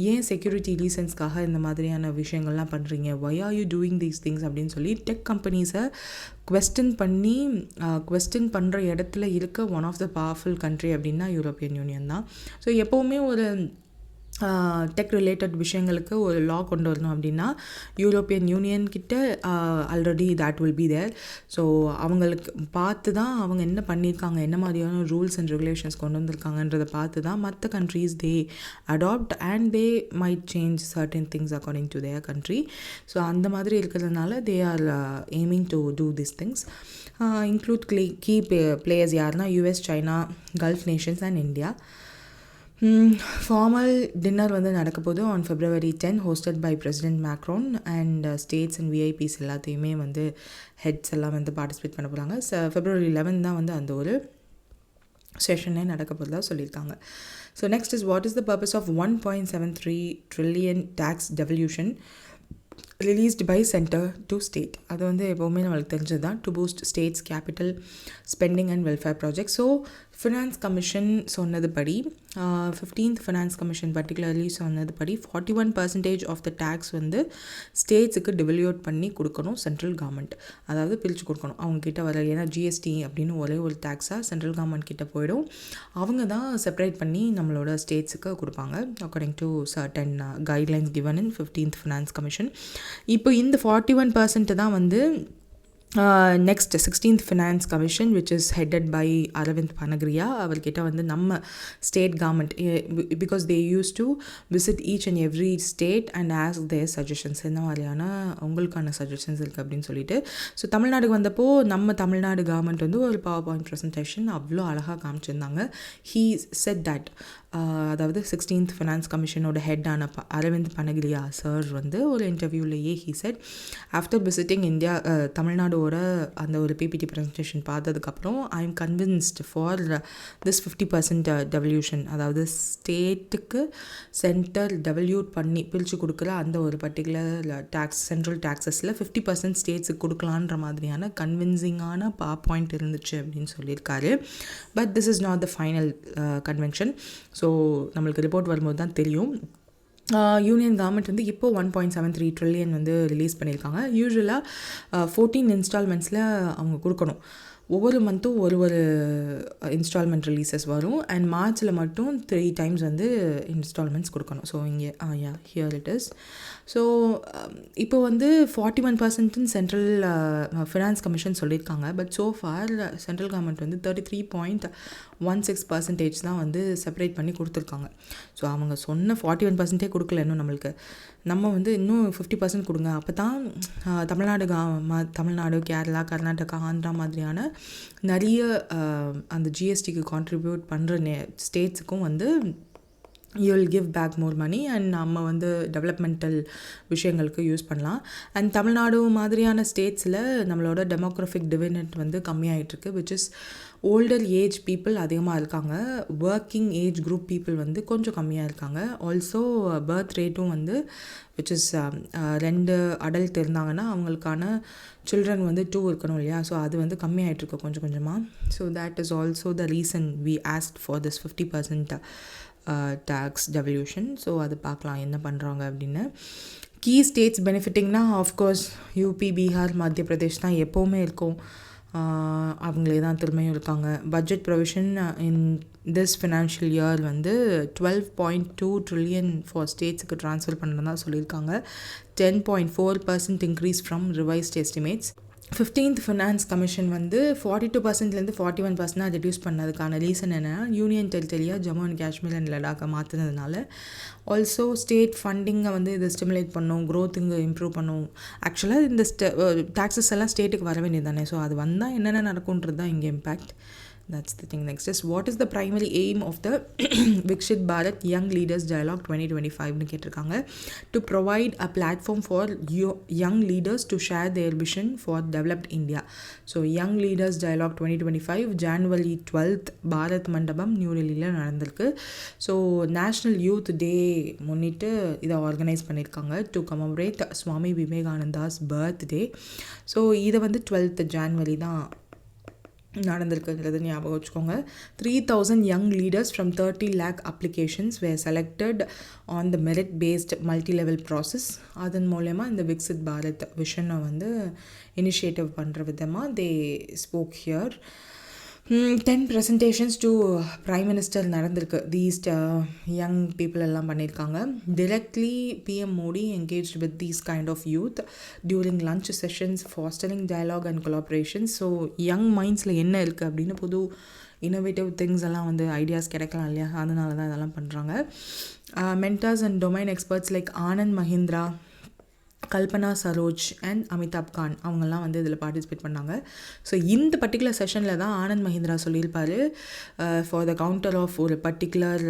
ஏன் செக்யூரிட்டி ரீசன்ஸ்க்காக இந்த மாதிரியான விஷயங்கள்லாம் பண்ணுறீங்க, why are you doing these things அப்படின்னு சொல்லி டெக் கம்பெனிஸை குவெஸ்டன் பண்ணுற இடத்துல இருக்க one of the powerful country அப்படின்னா யூரோப்பியன் யூனியன் தான். ஸோ எப்போவுமே ஒரு டெக் ரிலேட்டட் விஷயங்களுக்கு ஒரு லா கொண்டு வரணும் அப்படின்னா யூரோப்பியன் யூனியன் கிட்ட already that will be there. So அவங்களுக்கு பார்த்து தான் அவங்க என்ன பண்ணியிருக்காங்க, என்ன மாதிரியான ரூல்ஸ் அண்ட் ரெகுலேஷன்ஸ் கொண்டு வந்திருக்காங்கன்றதை பார்த்து தான் மற்ற countries they adopt and they might change certain things according to their country. So அந்த மாதிரி இருக்கிறதுனால they are aiming to do this things. Include key players யாருன்னா US, China, Gulf nations and India. Formal dinner வந்து நடக்க போது on February 10 hosted by president Macron and states and VIPs எல்லாத்தையுமே வந்து ஹெட்ஸ் எல்லாம் வந்து பார்ட்டிசிபேட் பண்ண போகிறாங்க. February 11 தான் வந்து அந்த ஒரு செஷனே நடக்க போகிறதா சொல்லியிருக்காங்க. So next is what is the purpose of 1.73 trillion tax devolution released by center to state. அது வந்து எப்போவுமே நம்மளுக்கு தெரிஞ்சது தான், to boost states capital spending and welfare project. So finance commission சொன்னதுபடி 15th ஃபினான்ஸ் கமிஷன் பர்டிகுலர்லி சொன்னதுபடி 41% ஆஃப் த டேக்ஸ் வந்து ஸ்டேட்ஸுக்கு டிவல்யூட் பண்ணி கொடுக்கணும் சென்ட்ரல் கவர்மெண்ட். அதாவது பிரித்து கொடுக்கணும் அவங்கக்கிட்ட வர. ஏன்னா ஜிஎஸ்டி அப்படின்னு ஒரே ஒரு டேக்ஸாக சென்ட்ரல் கவர்மெண்ட் கிட்ட போயிடும். அவங்க தான் செப்பரேட் பண்ணி நம்மளோட ஸ்டேட்ஸுக்கு கொடுப்பாங்க according to certain guidelines given in 15th finance commission. இப்போ இந்த 41% தான் வந்து next 16th finance commission which is headed by Arvind Panagariya. அவர்கிட்ட வந்து நம்ம state government because they use to visit each and every state and ask their suggestions, என்ன மாதிரியான உங்களுக்கான சஜஷன்ஸ் இருக்குது அப்படின்னு சொல்லிட்டு. ஸோ தமிழ்நாடுக்கு வந்தப்போ நம்ம தமிழ்நாடு கவர்மெண்ட் வந்து ஒரு பவர் பாயிண்ட் ப்ரெசன்டேஷன் அவ்வளோ அழகாக காமிச்சிருந்தாங்க. ஹீ செட் தட் அதாவது 16th ஃபினான்ஸ் கமிஷனோட ஹெட்டான அரவிந்த் பனகிரியா சார் வந்து ஒரு இன்டர்வியூலேயே he said after visiting India தமிழ்நாடோட அந்த ஒரு பிபிடி ப்ரெசன்டேஷன் பார்த்ததுக்கப்புறம் I am convinced for this 50% devolution. அதாவது ஸ்டேட்டுக்கு சென்டர் டெவல்யூட் பண்ணி பிரித்து கொடுக்குற அந்த ஒரு பர்டிகுலர் டேக்ஸ் சென்ட்ரல் டேக்ஸஸில் 50% ஸ்டேட்ஸுக்கு கொடுக்கலான்ற மாதிரியான கன்வின்சிங்கான பாயிண்ட் இருந்துச்சு அப்படின்னு சொல்லியிருக்காரு. But this is not the final convention. So நம்மளுக்கு ரிப்போர்ட் வரும்போது தான் தெரியும். யூனியன் கவர்மெண்ட் வந்து இப்போது 1.73 ட்ரில்லியன் வந்து ரிலீஸ் பண்ணியிருக்காங்க. யூஸ்வலாக 14 இன்ஸ்டால்மெண்ட்ஸில் அவங்க கொடுக்கணும். ஒவ்வொரு மந்த்தும் ஒரு இன்ஸ்டால்மெண்ட் ரிலீசஸ் வரும். அண்ட் மார்ச்சில் மட்டும் 3 டைம்ஸ் வந்து இன்ஸ்டால்மெண்ட்ஸ் கொடுக்கணும். ஸோ இங்கே ஹியர் இட் இஸ். ஸோ இப்போ வந்து 41% சென்ட்ரல் ஃபினான்ஸ் கமிஷன் சொல்லியிருக்காங்க. But so for central government வந்து 33.16% தான் வந்து செப்பரேட் பண்ணி கொடுத்துருக்காங்க. ஸோ அவங்க சொன்ன 41% கொடுக்கல இன்னும் நம்மளுக்கு. நம்ம வந்து இன்னும் 50% கொடுங்க. அப்போ தான் தமிழ்நாடு, கேரளா, கர்நாடகா, ஆந்திரா மாதிரியான நிறைய அந்த ஜிஎஸ்டிக்கு கான்ட்ரிபியூட் பண்ணுற ஸ்டேட்ஸுக்கும் வந்து you will give back more money and நம்ம வந்து டெவலப்மெண்டல் விஷயங்களுக்கு யூஸ் பண்ணலாம். அண்ட் தமிழ்நாடு மாதிரியான ஸ்டேட்ஸில் நம்மளோட டெமோக்ராஃபிக் டிவிடெண்ட் வந்து கம்மியாகிட்டுருக்கு. Which is older age people அதிகமாக இருக்காங்க. ஒர்க்கிங் ஏஜ் குரூப் பீப்புள் வந்து கொஞ்சம் கம்மியாக இருக்காங்க. ஆல்சோ பர்த் ரேட்டும் வந்து விச் இஸ் 2 அடல்ட் இருந்தாங்கன்னா அவங்களுக்கான சில்ட்ரன் வந்து 2 இருக்கணும் இல்லையா. ஸோ அது வந்து கம்மியாகிட்ருக்கு கொஞ்சம் கொஞ்சமாக. So that is also the reason we asked for this 50% tax devolution. So அது பார்க்கலாம் என்ன பண்ணுறாங்க அப்படின்னு. கீ ஸ்டேட்ஸ் பெனிஃபிட்டிங்னா ஆஃப்கோர்ஸ் யூபி, பீகார், மத்திய பிரதேஷ் தான் எப்போவுமே இருக்கும். அவங்களே தான் திரும்பியும் இருக்காங்க. Budget provision in this financial year வந்து 12.2 ட்ரில்லியன் ஃபார் ஸ்டேட்ஸுக்கு ட்ரான்ஸ்ஃபர் பண்ணுறதா சொல்லியிருக்காங்க. 10.4% increase from revised estimates. 15th finance commission வந்து 42%லேருந்து 41% ரெடியூஸ் பண்ணதுக்கான ரீசன் என்னென்னா யூனியன் டெரிட்டரியாக ஜம்மு அண்ட் காஷ்மீர் அண்ட் லடாக்கை மாற்றினதுனால. ஆல்சோ ஸ்டேட் ஃபண்டிங்கை வந்து இதை ஸ்டிமுலேட் பண்ணும், க்ரோத்துங்க இம்ப்ரூவ் பண்ணும். ஆக்சுவலாக இந்த டாக்ஸஸ் எல்லாம் ஸ்டேட்டுக்கு வர வேண்டியது தானே. ஸோ அது வந்தால் என்னென்ன நடக்குன்றது தான் இங்கே impact. That's the thing. Next is, what is the primary aim of the Viksit Bharat Young Leaders Dialogue 2025 கேட்டிருக்காங்க. To provide a platform for young leaders to share their vision for developed India. So Young Leaders Dialogue 2025 January 12th Bharat மண்டபம் நியூ டெல்லியில் நடந்திருக்கு. ஸோ நேஷ்னல் யூத் டே முன்னிட்டு இதை ஆர்கனைஸ் பண்ணியிருக்காங்க to commemorate Swami Vivekananda's birthday. So இதை வந்து 12th January தான் நடந்திருக்குங்கிறது ஞாபகம் வச்சுக்கோங்க. 3,000 young leaders from 30 lakh applications were selected on the merit based multi level process. அதன் மூலயமா இந்த விக்சித் பாரத் விஷனை வந்து இனிஷியேட்டிவ் பண்ணுற விதமாக தே spoke here. 10 presentations to Prime Minister நடந்திருக்கு. தீஸ் யங் பீப்புள் எல்லாம் பண்ணியிருக்காங்க. Directly PM Modi engaged with these kind of youth during lunch sessions, fostering dialogue and collaboration. So young மைண்ட்ஸில் என்ன இருக்குது அப்படின்னு புது இன்னோவேட்டிவ் திங்ஸ் எல்லாம் வந்து ஐடியாஸ் கிடைக்கலாம் இல்லையா. அதனால தான் இதெல்லாம் பண்ணுறாங்க. Mentors and domain experts like Anand Mahindra, Kalpana Saroj and Amitabh Kant அவங்கெல்லாம் வந்து இதில் பார்ட்டிசிபேட் பண்ணாங்க. ஸோ இந்த பர்டிகுலர் செஷனில் தான் ஆனந்த் மஹிந்திரா சொல்லியிருப்பார் ஃபார் த கவுண்டர் ஆஃப் ஒரு பர்டிகுலர்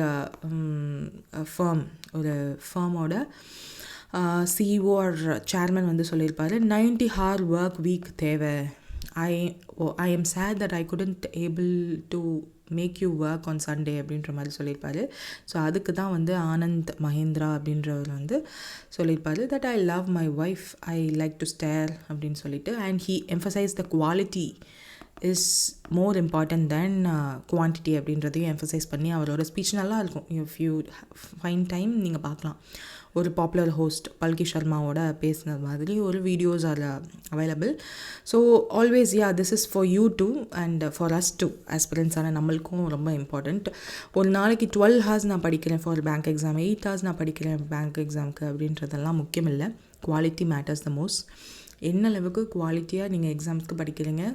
ஒரு ஃபர்மோட CEO ஆர் சேர்மன் வந்து சொல்லியிருப்பார் 90 hour ஒர்க் வீக் தேவை. I am sad that I couldn't able to make you work on Sunday அப்படின்ற மாதிரி சொல்லியிருப்பார். ஸோ அதுக்கு தான் வந்து ஆனந்த் மஹிந்திரா அப்படின்றவர் வந்து சொல்லியிருப்பார் that I love my wife, I like to stare அப்படின்னு சொல்லிட்டு. and he emphasized the quality is more important than quantity அப்படின்றதையும் எம்ஃபசைஸ் பண்ணி அவரோட ஸ்பீச் நல்லா இருக்கும். if you find time நீங்கள் பார்க்கலாம். ஒரு பாப்புலர் ஹோஸ்ட் பல்கி சர்மாவோட பேசின மாதிரி ஒரு videos are available. So always this is for you too and for us too ஆஸ்பிரன்ஸான நம்மளுக்கும் ரொம்ப இம்பார்ட்டண்ட். ஒரு நாளைக்கு 12 hours நான் படிக்கிறேன் ஃபார் பேங்க் எக்ஸாம், 8 hours நான் படிக்கிறேன் பேங்க் எக்ஸாமுக்கு அப்படின்றதெல்லாம் முக்கியம் இல்லை. Quality matters the most. என்ன அளவுக்கு குவாலிட்டியாக நீங்கள் எக்ஸாம்ஸ்க்கு படிக்கிறீங்க.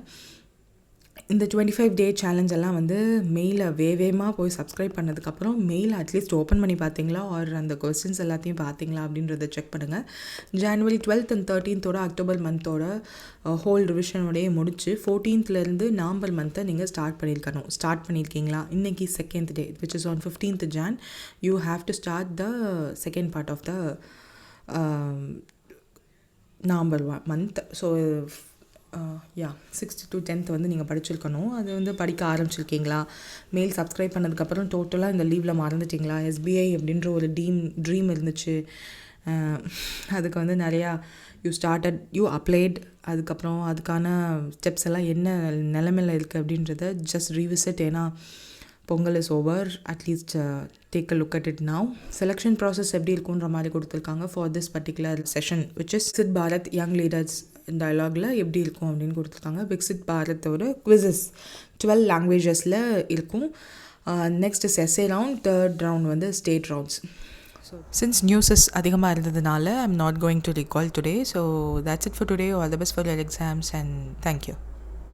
இந்த 25-day சேலஞ்ச் எல்லாம் வந்து மெயிலை வேகமாக போய் சப்ஸ்கிரைப் பண்ணதுக்கப்புறம் மெயிலை அட்லீஸ்ட் ஓப்பன் பண்ணி பார்த்தீங்களா ஆர் அந்த கொஸ்டின்ஸ் எல்லாத்தையும் பார்த்தீங்களா அப்படின்றத செக் பண்ணுங்கள். January 12th and 13th October மந்தோட ஹோல் ரிவிஷனோடையே முடிச்சு 14th நவம்பர் மந்த்தை நீங்கள் ஸ்டார்ட் பண்ணியிருக்கீங்களா. இன்றைக்கி 2nd day which is on 15th Jan you have to start the second part of the November month. So 6th to 10th வந்து நீங்கள் படிச்சிருக்கணும். அது வந்து படிக்க ஆரம்பிச்சிருக்கீங்களா. மெயில் சப்ஸ்கிரைப் பண்ணதுக்கப்புறம் டோட்டலாக இந்த லீவில் மறந்துட்டிங்களா. SBI அப்படின்ற ஒரு ட்ரீம் இருந்துச்சு. அதுக்கு வந்து நிறையா யூ அப்ளைட். அதுக்கப்புறம் அதுக்கான ஸ்டெப்ஸ் எல்லாம் என்ன நிலைமையில் இருக்குது அப்படின்றத ஜஸ்ட் ரீவிசிட். ஏன்னா Pongal is over, at least take a look at it now. Selection process எப்படி இருக்குன்ற மாதிரி கொடுத்துருக்காங்க for this particular session, which is Viksit Bharat young leaders டயலாகில் எப்படி இருக்கும் அப்படின்னு கொடுத்துருக்காங்க. விக்சிட் பாரத்தோட குவிசஸ் 12 லாங்குவேஜஸில் இருக்கும். Next is essay round, third round வந்து state rounds. So since newses அதிகமாக இருந்ததுனால I'm not going to recall today. So that's it for today. All the best for your exams and thank you.